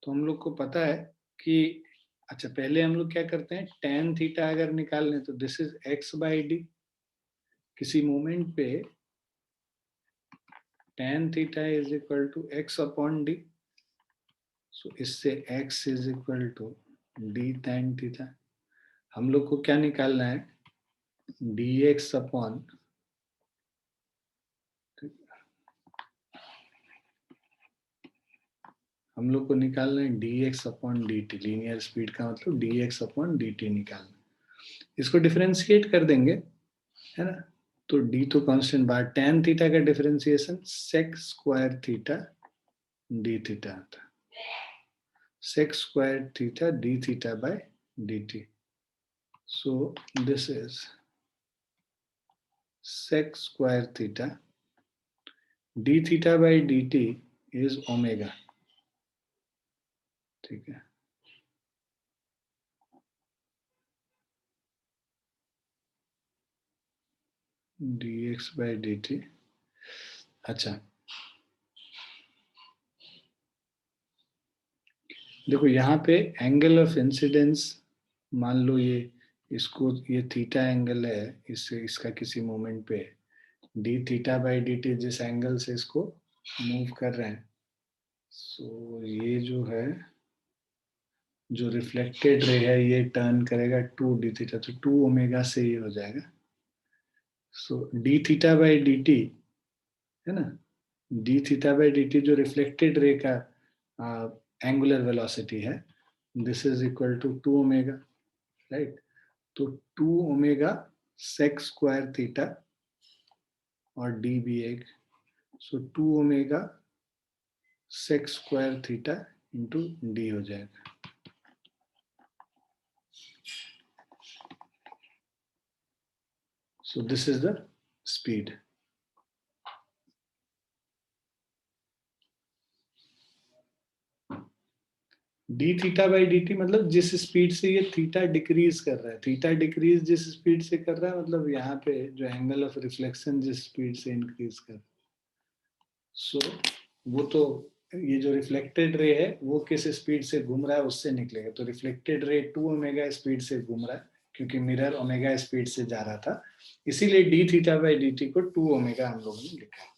तो हम लोग को पता है कि, अच्छा पहले हम लोग क्या करते हैं, tan थीटा अगर निकाल लें तो this is x by D. किसी मोमेंट पे tan theta is equal to x upon D. So इससे x is equal to D tan theta. हम लोग को क्या निकालना है, dx अपॉन, हम लोग को निकालना है dx upon dt. Linear speed का मतलब dx अपॉन dt निकालना. इसको डिफरेंशिएट कर देंगे, है ना. तो d तो कांस्टेंट बार tan थीटा का differentiation sec square theta d theta आता है. sec square theta d theta by dt. So this is sec square theta d theta by dt is omega. ठीक है, dx बाय dt. अच्छा देखो यहाँ पे angle of incidence, मान लो इसको ये थीटा एंगल है, इससे इसका किसी मोमेंट पे D theta by D T जिस एंगल से इसको मूव कर रहे हैं, सो ये जो है जो रिफ्लेक्टेड रे है ये टर्न करेगा 2 डी थीटा, तो 2 ओमेगा से ये हो जाएगा. So D theta by D T है ना, D theta by D T जो रिफ्लेक्टेड रे का एंगुलर वेलोसिटी है, this is equal to 2 omega, right. तो 2 ओमेगा सेक स्क्वायर थीटा और डी भी एक, so 2 omega sec square theta into D हो जाएगा। So this is the speed. D theta by D T मतलब जिस स्पीड से ये थीटा डिक्रीज कर रहा है, थीटा डिक्रीज जिस स्पीड से कर रहा है, मतलब यहाँ पे जो एंगल ऑफ रिफ्लेक्शन जिस स्पीड से इंक्रीज कर रहा है, सो वो तो ये जो रिफ्लेक्टेड रे है वो किस स्पीड से घूम रहा है उससे निकलेगा। तो रिफ्लेक्टेड रे 2 ओमेगा स्पीड से घूम रहा है क्योंकि मिरर ओमेगा स्पीड से जा रहा था, इसीलिए D theta by D T को 2 ओमेगा हम लोगों ने लिखा है।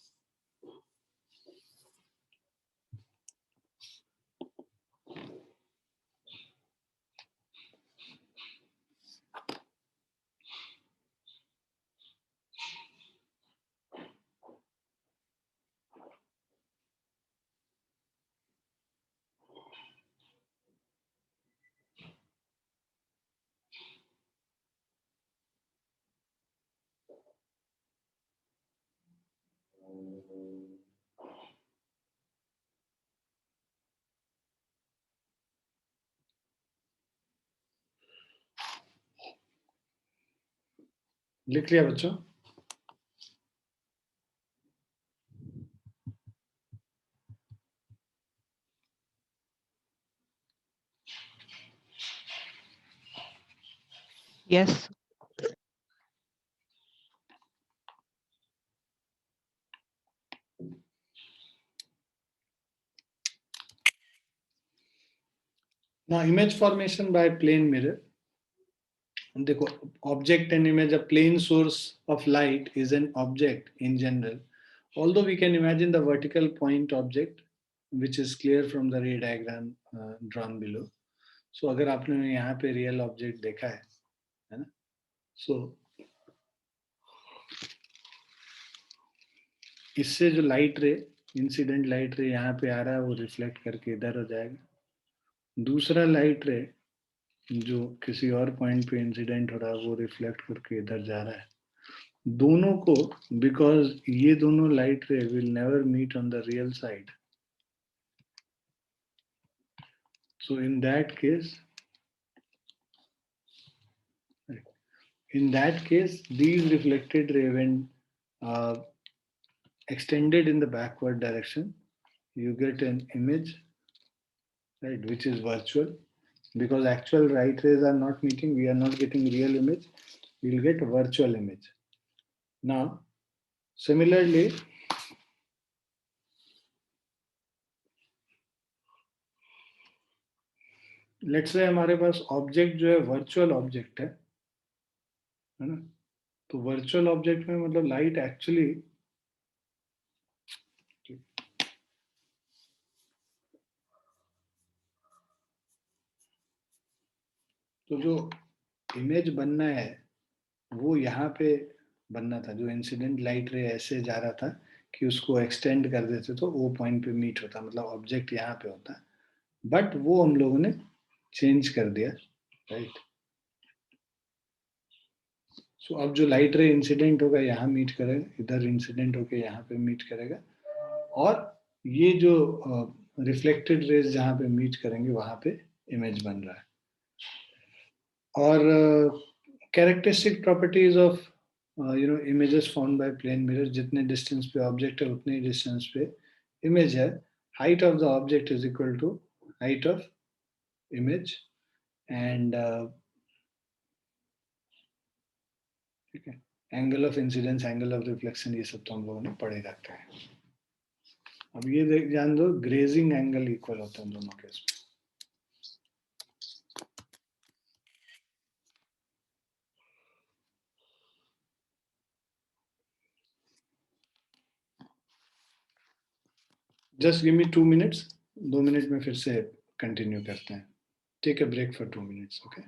लिख लिया बच्चों? Yes. Now image formation by plane mirror. देखो, object and image, a plane source of light is an object in general, although we can imagine the vertical point object which is clear from the ray diagram drawn below. So अगर आपने यहाँ पे real object देखा है ना, so इससे जो light ray, incident light ray यहाँ पे आ रहा है वो reflect करके इधर हो जाएगा, दूसरा light ray जो किसी और पॉइंट पे इंसिडेंट हो रहा है वो रिफ्लेक्ट करके इधर जा रहा है, दोनों को, बिकॉज ये दोनों light ray will never meet on the real side, so in that case these reflected ray when extended in the backward direction, you get an image, right, which is virtual, because actual light rays are not meeting, we are not getting real image, we will get virtual image. Now similarly, let's say हमारे पास object जो है virtual object है ना, तो virtual object में मतलब light actually तो जो इमेज बनना है वो यहाँ पे बनना था, जो इंसिडेंट लाइट रे ऐसे जा रहा था कि उसको एक्सटेंड कर देते तो वो पॉइंट पे मीट होता, मतलब ऑब्जेक्ट यहाँ पे होता, बट वो हम लोगों ने चेंज कर दिया, राइट। सो अब जो लाइट रे इंसिडेंट होगा यहाँ मीट करेगा, इधर इंसिडेंट होकर यहाँ पे मीट करेगा, और ये जो रिफ्लेक्टेड रेज जहाँ पे मीट करेंगे वहां पे इमेज बन रहा है। और characteristic properties of images found by plane mirror, जितने डिस्टेंस पे ऑब्जेक्ट है उतने ही डिस्टेंस पे इमेज है, height of the object is equal to height of image, and ठीक है, angle of incidence, angle of reflection, ये सब तो हम लोगों ने पढ़े रखा है। अब ये जान दो, ग्रेजिंग एंगल इक्वल होता है दोनों केस में। Just give me 2 minutes, 2 minute में फिर से कंटिन्यू करते हैं। Take a break for 2 minutes, okay?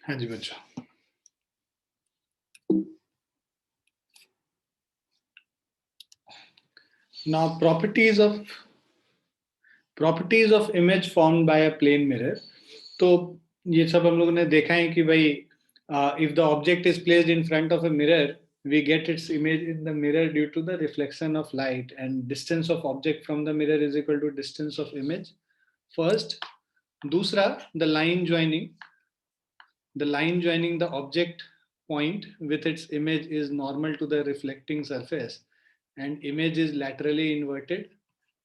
हाँ जी बच्चों, now properties of image formed by a plane mirror. तो ये सब हम लोगों ने देखा है कि भाई if the object is placed in front of a mirror, we get its image in the mirror due to the reflection of light, and distance of object from the mirror is equal to distance of image. First, दूसरा, the line joining the object point with its image is normal to the reflecting surface, and image is laterally inverted.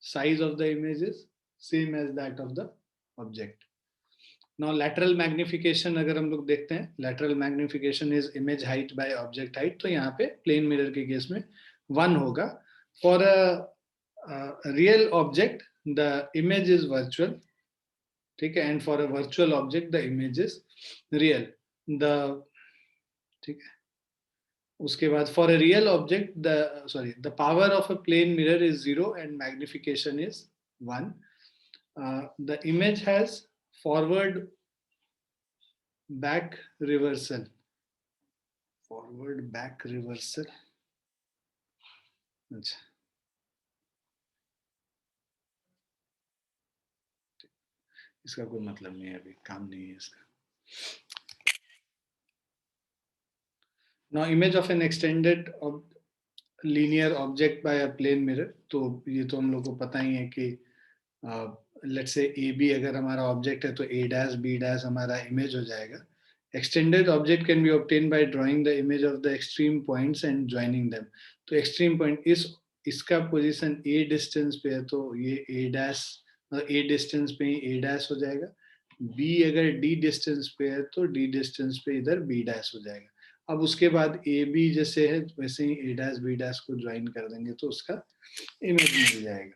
Size of the image is same as that of the object. Now lateral magnification अगर हम लोग देखते हैं, lateral magnification is image height by object height, तो यहाँ पे plane mirror के case में 1 होगा. For a real object the image is virtual, ठीक है, and for a virtual object the image is real. ठीक है, उसके बाद for a real object the power of a plane mirror is 0 and magnification is 1. The image has forward back reversal. अच्छा, इसका कोई मतलब नहीं है, अभी काम नहीं है इसका. Now image of an extended linear object by a plane mirror. तो ये तो हम लोग को पता ही है कि let's say AB अगर हमारा ऑब्जेक्ट है तो A dash B dash हमारा इमेज हो जाएगा. Extended object can be obtained by drawing the image of the extreme points and joining them. तो extreme point इसका पोजीशन A डिस्टेंस पे है तो ये A dash A डिस्टेंस पे ही A dash हो जाएगा. B अगर D डिस्टेंस पे है तो D डिस्टेंस पे इधर B dash हो जाएगा. अब उसके बाद AB जैसे है वैसे ही A dash B dash को ज्वाइन कर देंगे तो उसका इमेज मिल जाएगा.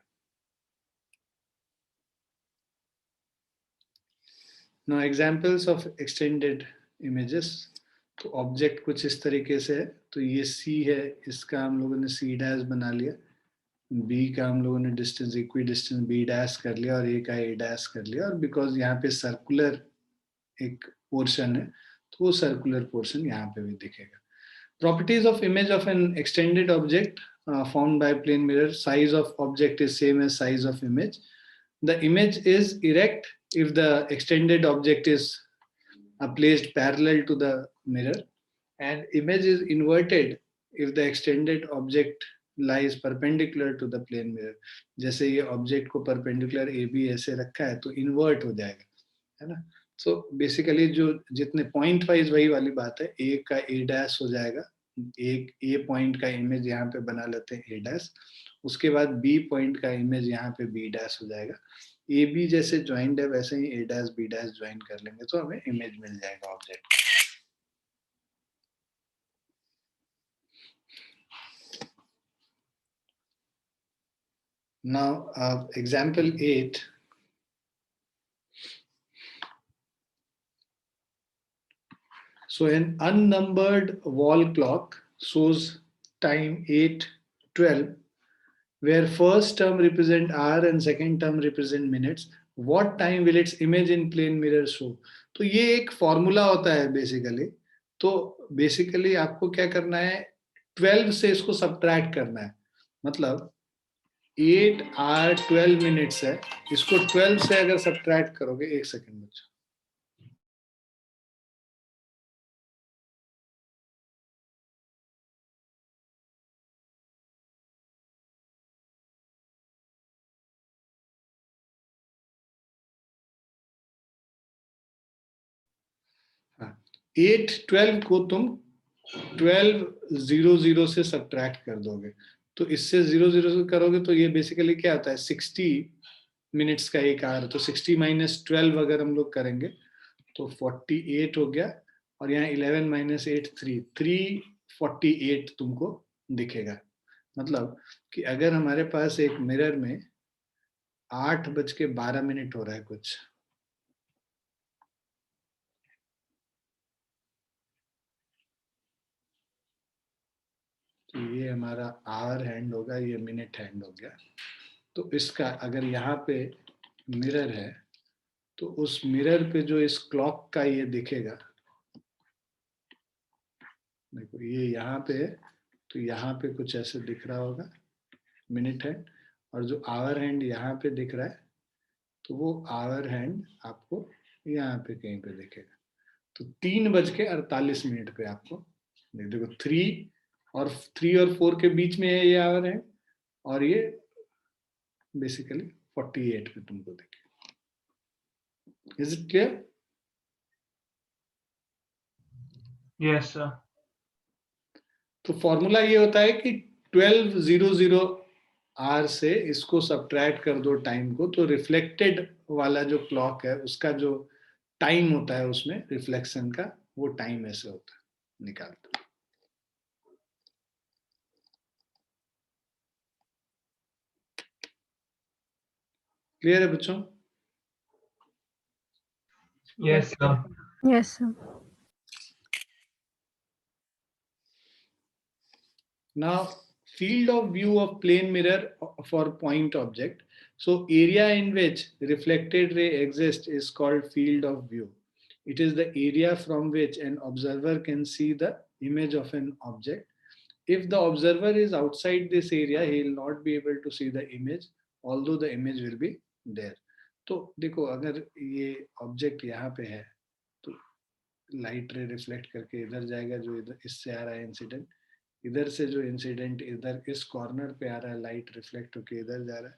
Now examples of extended images. तो ऑब्जेक्ट कुछ इस तरीके से है, तो ये C है, इसका हम लोगों ने C dash बना लिया, B का हम लोगों ने distance equi distance B dash कर लिया और A का A dash कर लिया, और बिकॉज यहाँ पे सर्कुलर एक पोर्शन है तो वो सर्कुलर पोर्शन यहाँ पे भी दिखेगा. Properties of image of an extended object formed by plane mirror. Size of object is same as size of image. The image is erect if the extended object is placed parallel to the mirror, and image is inverted if the extended object lies perpendicular to the plane mirror. जैसे ये object को perpendicular AB ऐसे रखा है तो invert हो जाएगा, है ना. So basically जो जितने point wise वही वाली बात है, A का A dash हो जाएगा, एक A पॉइंट का इमेज यहाँ पे बना लेते हैं A dash, उसके बाद B पॉइंट का इमेज यहाँ पे B dash हो जाएगा. A B जैसे ज्वाइंड है वैसे ही A dash B dash join कर लेंगे तो हमें इमेज मिल जाएगा object. Now example 8. So an unnumbered wall clock shows time 8:12, where first term represent hour and second term represent minutes. What time will its image in plane mirror show? तो ये एक formula होता है basically. तो basically आपको क्या करना है, 12 से इसको सब्ट्रैक्ट करना है. मतलब 8 hour 12 minutes है, इसको 12 से अगर सब्ट्रैक्ट करोगे, एक सेकेंड बच्चा, हाँ, 8:12 को तुम 12:00 से सब्ट्रैक्ट कर दोगे, तो इससे 00 से करोगे तो ये बेसिकली क्या आता है, 60 मिनट्स का एक आवर. तो 60 - 12 अगर हम लोग करेंगे तो 48 हो गया, और यहाँ 11 - 8 348 तुमको दिखेगा. मतलब कि अगर हमारे पास एक मिरर में 8:12 हो रहा है कुछ, तो ये हमारा आवर हैंड होगा, ये मिनट हैंड हो गया. तो इसका अगर यहाँ पे मिरर है तो उस मिरर पे जो इस क्लॉक का ये दिखेगा, देखो ये यहाँ पे है, तो यहाँ पे कुछ ऐसे दिख रहा होगा मिनट हैंड, और जो आवर हैंड यहाँ पे दिख रहा है, तो वो आवर हैंड आपको यहाँ पे कहीं पे दिखेगा। तो 3:48 पे आपको देखो 3 और 4 के बीच में है ये आवर हैंड, और ये बेसिकली 48 पे तुमको दिखेगा। Is it clear? Yes, sir. तो फॉर्मूला ये होता है कि 12:00 आर से इसको सब्ट्रैक्ट कर दो टाइम को, तो रिफ्लेक्टेड वाला जो क्लॉक है उसका जो टाइम होता है उसमें रिफ्लेक्शन का, वो टाइम ऐसे होता है, निकालते हैं। क्लियर है बच्चों? Yes, sir. Yes, sir. Now, field of view of plane mirror for point object. So, area in which reflected ray exists is called field of view. It is the area from which an observer can see the image of an object. If the observer is outside this area, he will not be able to see the image, although the image will be there. तो देखो अगर ये object यहाँ पे है, तो light रे reflect करके इधर जाएगा, जो इधर इससे आ रहा है इंसिडेंट, इधर से जो इंसिडेंट इधर इस कॉर्नर पे आ रहा है, लाइट रिफ्लेक्ट होके इधर जा रहा है,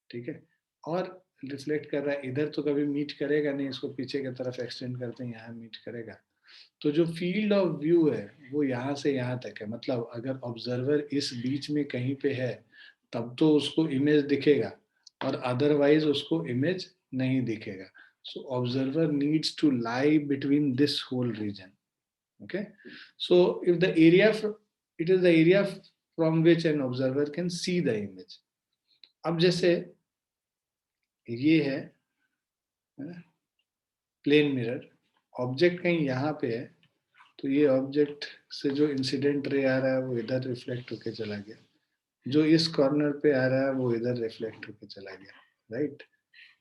ठीक है, और रिफ्लेक्ट कर रहा है इधर, तो कभी मीट करेगा नहीं, इसको पीछे की तरफ एक्सटेंड करते हैं, यहाँ मीट करेगा। तो जो फील्ड ऑफ व्यू है वो यहाँ से यहाँ तक है, मतलब अगर ऑब्जर्वर इस बीच में कहीं पे है तब तो उसको इमेज दिखेगा, और अदरवाइज उसको इमेज नहीं दिखेगा। So observer needs to lie between this whole region. Okay, so if the area, it is the area from which an observer can see the image. अब जैसे ये है प्लेन मिरर, ऑब्जेक्ट कहीं यहाँ पे है, तो ये ऑब्जेक्ट से जो इंसिडेंट रे आ रहा है वो इधर रिफ्लेक्ट होके चला गया, जो इस कॉर्नर पे आ रहा है वो इधर रिफ्लेक्ट होके चला गया, राइट।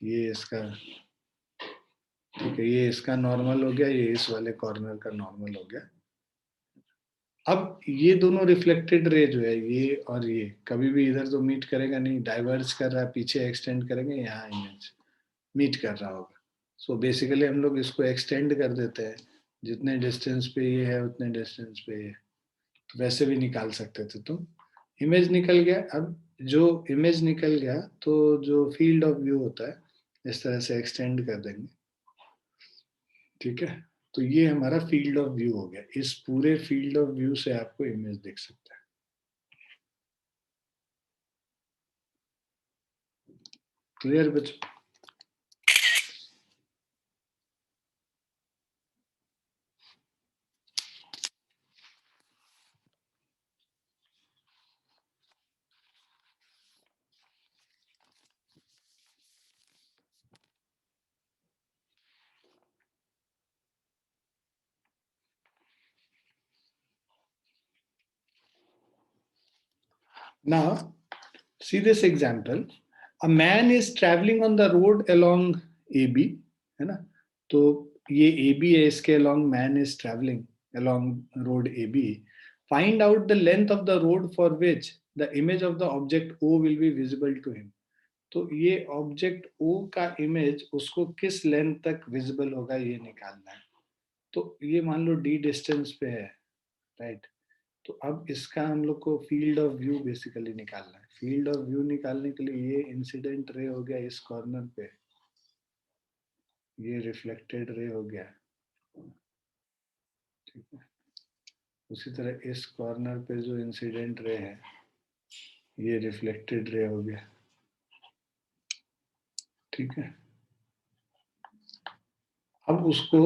ये इसका, ठीक है, ये इसका नॉर्मल हो गया, ये इस वाले कॉर्नर का नॉर्मल हो गया। अब ये दोनों रिफ्लेक्टेड रे जो है, ये और ये कभी भी इधर तो मीट करेगा नहीं, डाइवर्ज कर रहा है, पीछे एक्सटेंड करेंगे, यहाँ इमेज मीट कर रहा होगा। सो बेसिकली हम लोग इसको एक्सटेंड कर देते हैं, जितने डिस्टेंस पे ये है उतने डिस्टेंस पे ये, तो वैसे भी निकाल सकते थे तुम। इमेज निकल गया। अब जो इमेज निकल गया तो जो फील्ड ऑफ व्यू होता है इस तरह से एक्सटेंड कर देंगे, ठीक है। तो ये हमारा फील्ड ऑफ व्यू हो गया। इस पूरे फील्ड ऑफ व्यू से आपको इमेज दिख सकता है। क्लियर बच्चों? Now, see this example. A man is traveling on the road along AB, है ना? तो ये AB है, इसके along man is traveling along road AB. Find out the length of the road for which the image of the object O will be visible to him. तो ये object O का image उसको किस length तक visible होगा ये निकालना है। तो ये मान लो D डिस्टेंस पे है, राइट। तो अब इसका हम लोग को फील्ड ऑफ व्यू बेसिकली निकालना है। फील्ड ऑफ व्यू निकालने के लिए ये इंसिडेंट रे हो गया इस कॉर्नर पे, ये रिफ्लेक्टेड रे हो गया, ठीक है। उसी तरह इस कॉर्नर पे जो इंसिडेंट रे है ये रिफ्लेक्टेड रे हो गया, ठीक है। अब उसको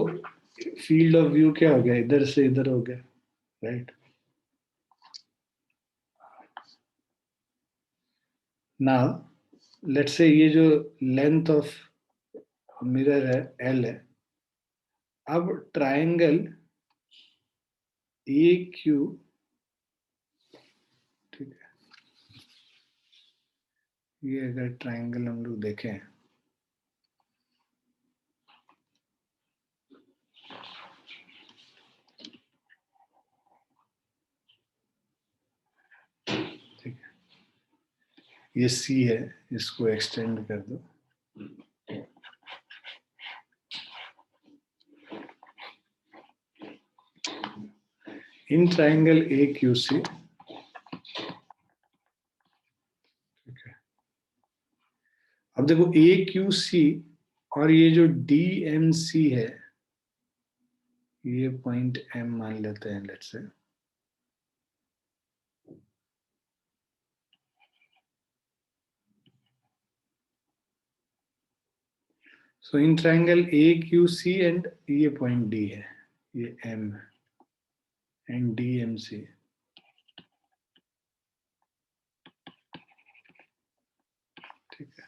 फील्ड ऑफ व्यू क्या हो गया, इधर से इधर हो गया, राइट। नाउ लेट्स से ये जो लेंथ ऑफ मिरर है L है। अब ट्रायंगल AQ, ठीक है, ये अगर ट्रायंगल हम लोग देखें ये सी है, इसको एक्सटेंड कर दो। इन ट्राइंगल ए क्यू सी, ठीक है। अब देखो ए क्यू सी और ये जो डी एम सी है, ये पॉइंट एम मान लेते हैं, let's say. So in triangle A Q C and ये पॉइंट डी है, ये M and D M C. ठीक है।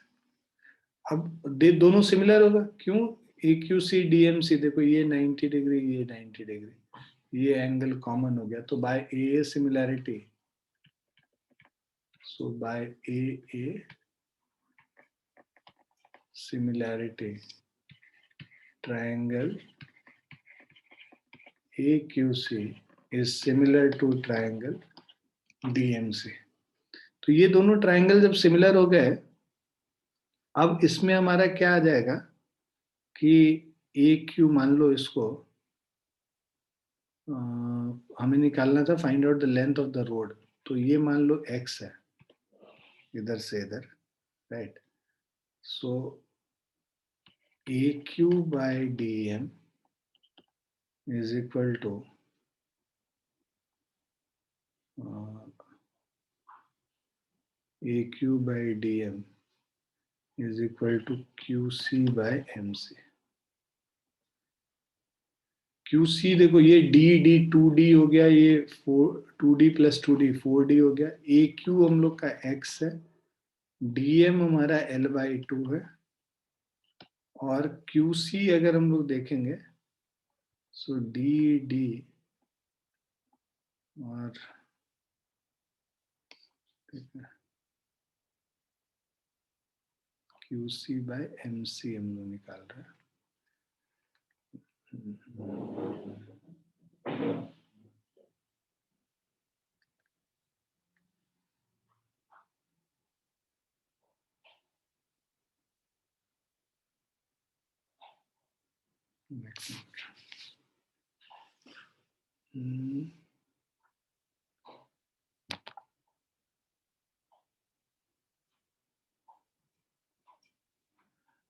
अब दोनों सिमिलर होगा, क्यों? A Q C D M C, देखो ये 90 डिग्री, ये 90 डिग्री, ये एंगल कॉमन हो गया, तो by a similarity, so by a similarity, triangle AQC is similar to triangle DMC। तो ये दोनों ट्राइंगल जब सिमिलर हो गए, अब इसमें हमारा क्या आ जाएगा कि AQ, मान लो इसको हमें निकालना था find out the length of the rod, तो ये मान लो x है इधर से इधर, right. So AQ by DM is equal to AQ by DM is equal to QC by MC। QC देखो, ये D 2D हो गया, ये 2D प्लस 2D 4D हो गया। AQ हम लोग का X है, DM हमारा L/2 है, और QC अगर हम लोग देखेंगे, सो D और QC by MC हम लोग निकाल रहे हैं।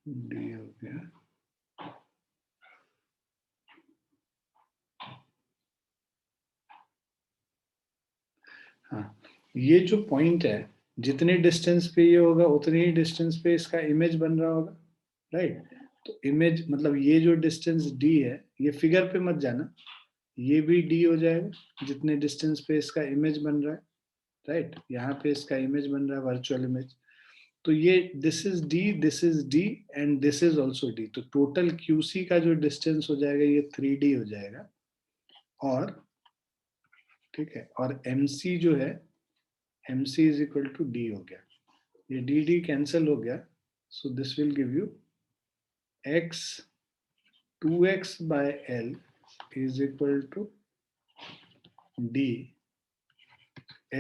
डी हो गया, हाँ। ये जो पॉइंट है, जितने डिस्टेंस पे ये होगा उतनी ही डिस्टेंस पे इसका इमेज बन रहा होगा, राइट। तो इमेज मतलब ये जो डिस्टेंस d है, ये फिगर पे मत जाना, ये भी d हो जाएगा जितने डिस्टेंस पे इसका इमेज बन रहा है, राइट। यहाँ पे इसका इमेज बन रहा है, वर्चुअल इमेज। तो ये this is d and this is also d, तो टोटल QC का जो डिस्टेंस हो जाएगा ये 3D हो जाएगा। और ठीक है, और MC जो है, MC is equal to d हो गया, ये d कैंसिल हो गया, so this will give you x 2x by L is equal to d,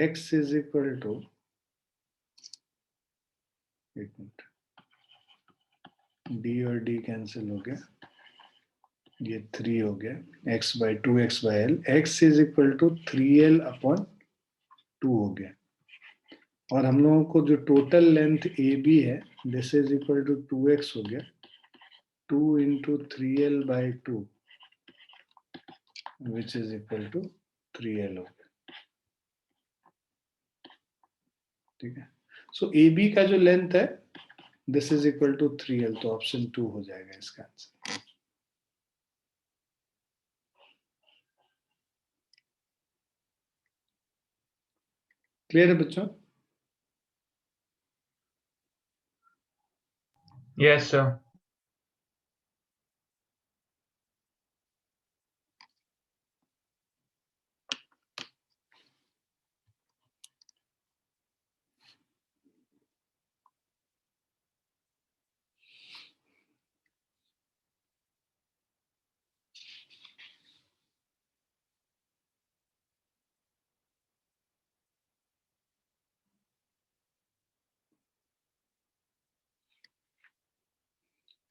x is equal to, एक मिनट, d और d कैंसिल हो गया, ये 3 हो गया, x by 2x by L, x is equal to 3L upon 2 हो गया। और हम लोगों को जो टोटल लेंथ AB है, this is equal to 2x हो गया, 2 into 3L by 2 which is equal to 3L हो गया, ठीक है। सो AB का जो लेंथ है, this is equal to 3L, तो ऑप्शन 2 हो जाएगा इसका आंसर। क्लियर है बच्चों? Yes, sir.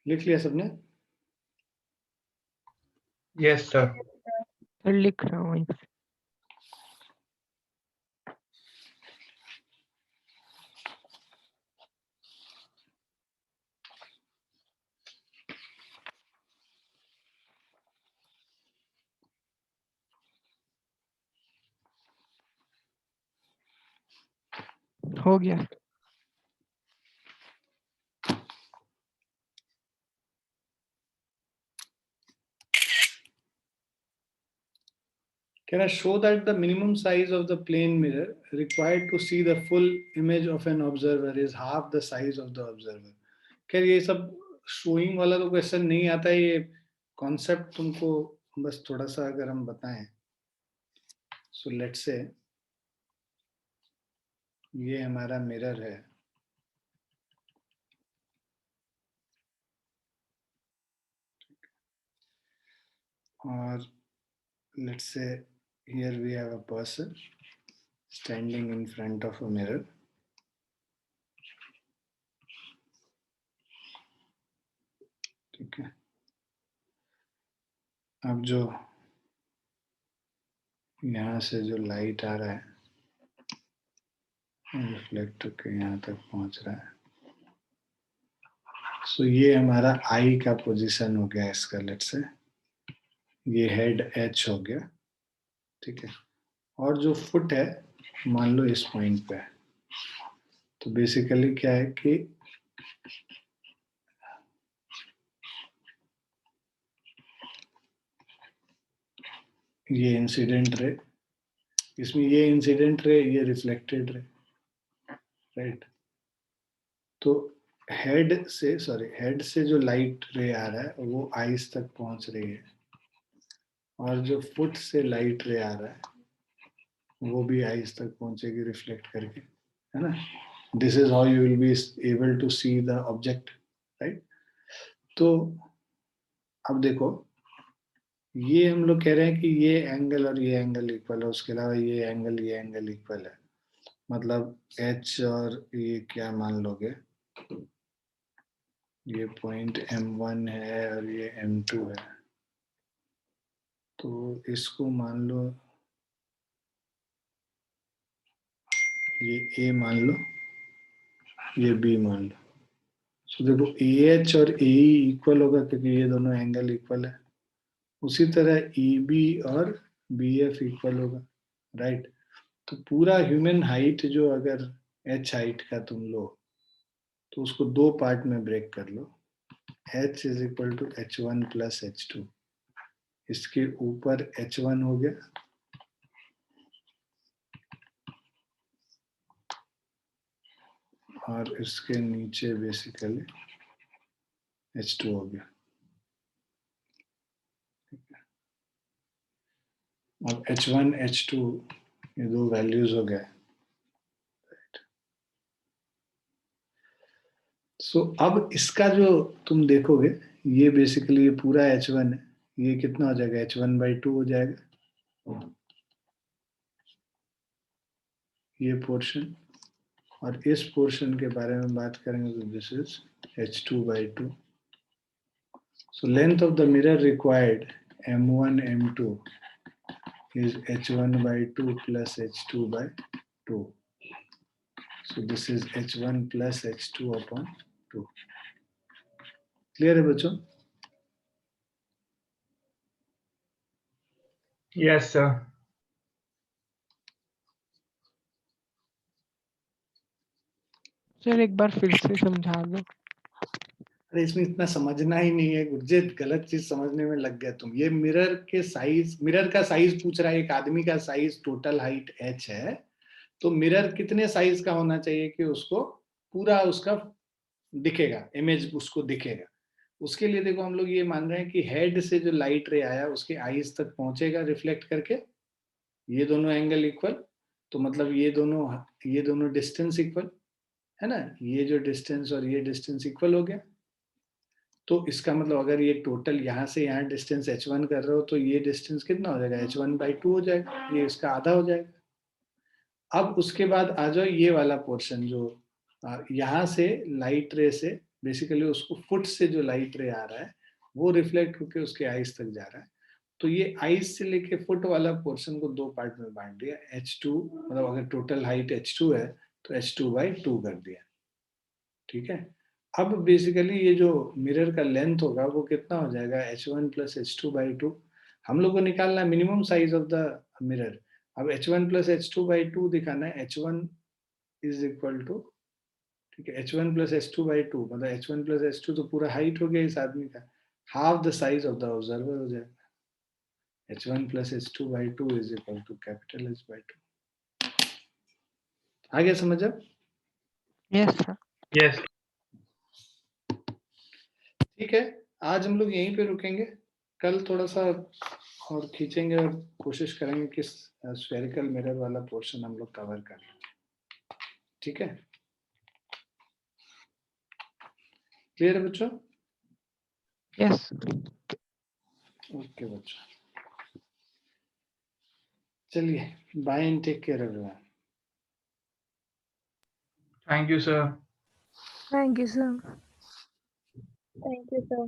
लिख लिया सबने? Yes, sir. सर लिख रहा हूँ वहीं पे। हो गया। Can I show that the minimum size of the plane mirror required to see the full image of an observer is half the size of the observer? खैर ये सब शोइंग वाला तो क्वेश्चन नहीं आता है, ये कॉन्सेप्ट तुमको बस थोड़ा सा अगर हम बताएं, सो लेट्स से ये हमारा मिरर है, और let's say here we have a person standing in front of a mirror. ठीक है, अब जो यहाँ से जो लाइट आ रहा है रिफ्लेक्ट होकर यहाँ तक पहुंच रहा है, सो ये हमारा आई का पोजीशन हो गया इसका, लेट्स से ये हेड एच हो गया, ठीक है, और जो फुट है मान लो इस पॉइंट पे है। तो बेसिकली क्या है कि ये इंसिडेंट रे, इसमें ये इंसिडेंट रे, ये रिफ्लेक्टेड रे, राइट। तो हेड से जो लाइट रे आ रहा है वो आईज तक पहुंच रही है, और जो फुट से लाइट रे आ रहा है वो भी आईज तक पहुंचेगी रिफ्लेक्ट करके, है ना। This is how you will be able to see the object, right. तो अब देखो, ये हम लोग कह रहे हैं कि ये एंगल और ये एंगल इक्वल है, उसके अलावा ये एंगल इक्वल है, मतलब एच और ये क्या मान लोगे, ये पॉइंट M1 है और ये M2 है, तो इसको मान लो ये A मान लो, ये B मान लो। तो देखो AH और AE इक्वल होगा क्योंकि ये दोनों एंगल इक्वल है, उसी तरह EB और BF इक्वल होगा, राइट। तो पूरा ह्यूमन हाइट जो अगर H हाइट का तुम लो तो उसको दो पार्ट में ब्रेक कर लो, H is equal to H1 plus H2, इसके ऊपर H1 हो गया और इसके नीचे बेसिकली H2 हो गया। अब H1 H2 ये दो वैल्यूज हो गए, सो अब इसका जो तुम देखोगे ये बेसिकली ये पूरा H1 है, ये कितना हो जाएगा, H1/2 हो जाएगा ये पोर्शन, और इस पोर्शन के बारे में बात करेंगे तो this is H2/2। So length of the mirror required M1 M2 is H1/2 plus H2/2, so this is H1 plus H2 upon 2। Clear है बच्चों? Yes, sir. सर एक बार फिर से समझा दो। अरे इसमें इतना समझना ही नहीं है गुरजीत, गलत चीज समझने में लग गया तुम। ये मिरर का साइज पूछ रहा है, एक आदमी का साइज टोटल हाइट h है, तो मिरर कितने साइज का होना चाहिए कि उसको पूरा उसका दिखेगा, इमेज उसको दिखेगा। उसके लिए देखो हम लोग ये मान रहे हैं कि हेड से जो लाइट रे आया उसके आईज तक पहुंचेगा रिफ्लेक्ट करके, ये दोनों एंगल इक्वल, तो मतलब ये दोनों डिस्टेंस इक्वल है ना, ये जो डिस्टेंस और ये डिस्टेंस इक्वल हो गया। तो इसका मतलब अगर ये टोटल यहाँ से यहाँ डिस्टेंस h1 कर रहे हो तो ये डिस्टेंस कितना हो जाएगा, H1/2 हो जाएगा, ये इसका आधा हो जाएगा। अब उसके बाद आ जाओ ये वाला पोर्शन जो यहाँ से लाइट रे से बेसिकली उसको फुट से जो लाइट रे आ रहा है वो रिफ्लेक्ट होकर उसके आईज तक जा रहा है। तो ये आईज से लेके फुट वाला पोर्शन को 2 पार्ट में बांट दिया। h2 मतलब अगर टोटल हाइट h2 है तो h2/2 कर दिया। ठीक है, अब बेसिकली ये जो मिरर का लेंथ होगा वो कितना हो जाएगा, h1 + h2/2। हम लोग को निकालना है minimum size of the mirror. अब h1 + h2/2 दिखाना है। h1 = ठीक है, h1 + h2/2 मतलब h1 + h2 तो पूरा हाइट हो गया इस आदमी का, half the size of the observer हो जाएगा। h1 + h2/2 = capital H/2। आ गया समझ अब? Yes sir. Yes. ठीक है, आज हम लोग यहीं पे रुकेंगे। कल थोड़ा सा और खींचेंगे और कोशिश करेंगे कि स्फेरिकल मिरर वाला पोर्शन हम लोग कवर कर लें। ठीक है, क्लियर है बच्चों? यस। ओके बच्चों, चलिए, bye and take care everyone. Thank you, sir. Thank you, sir. Thank you, sir.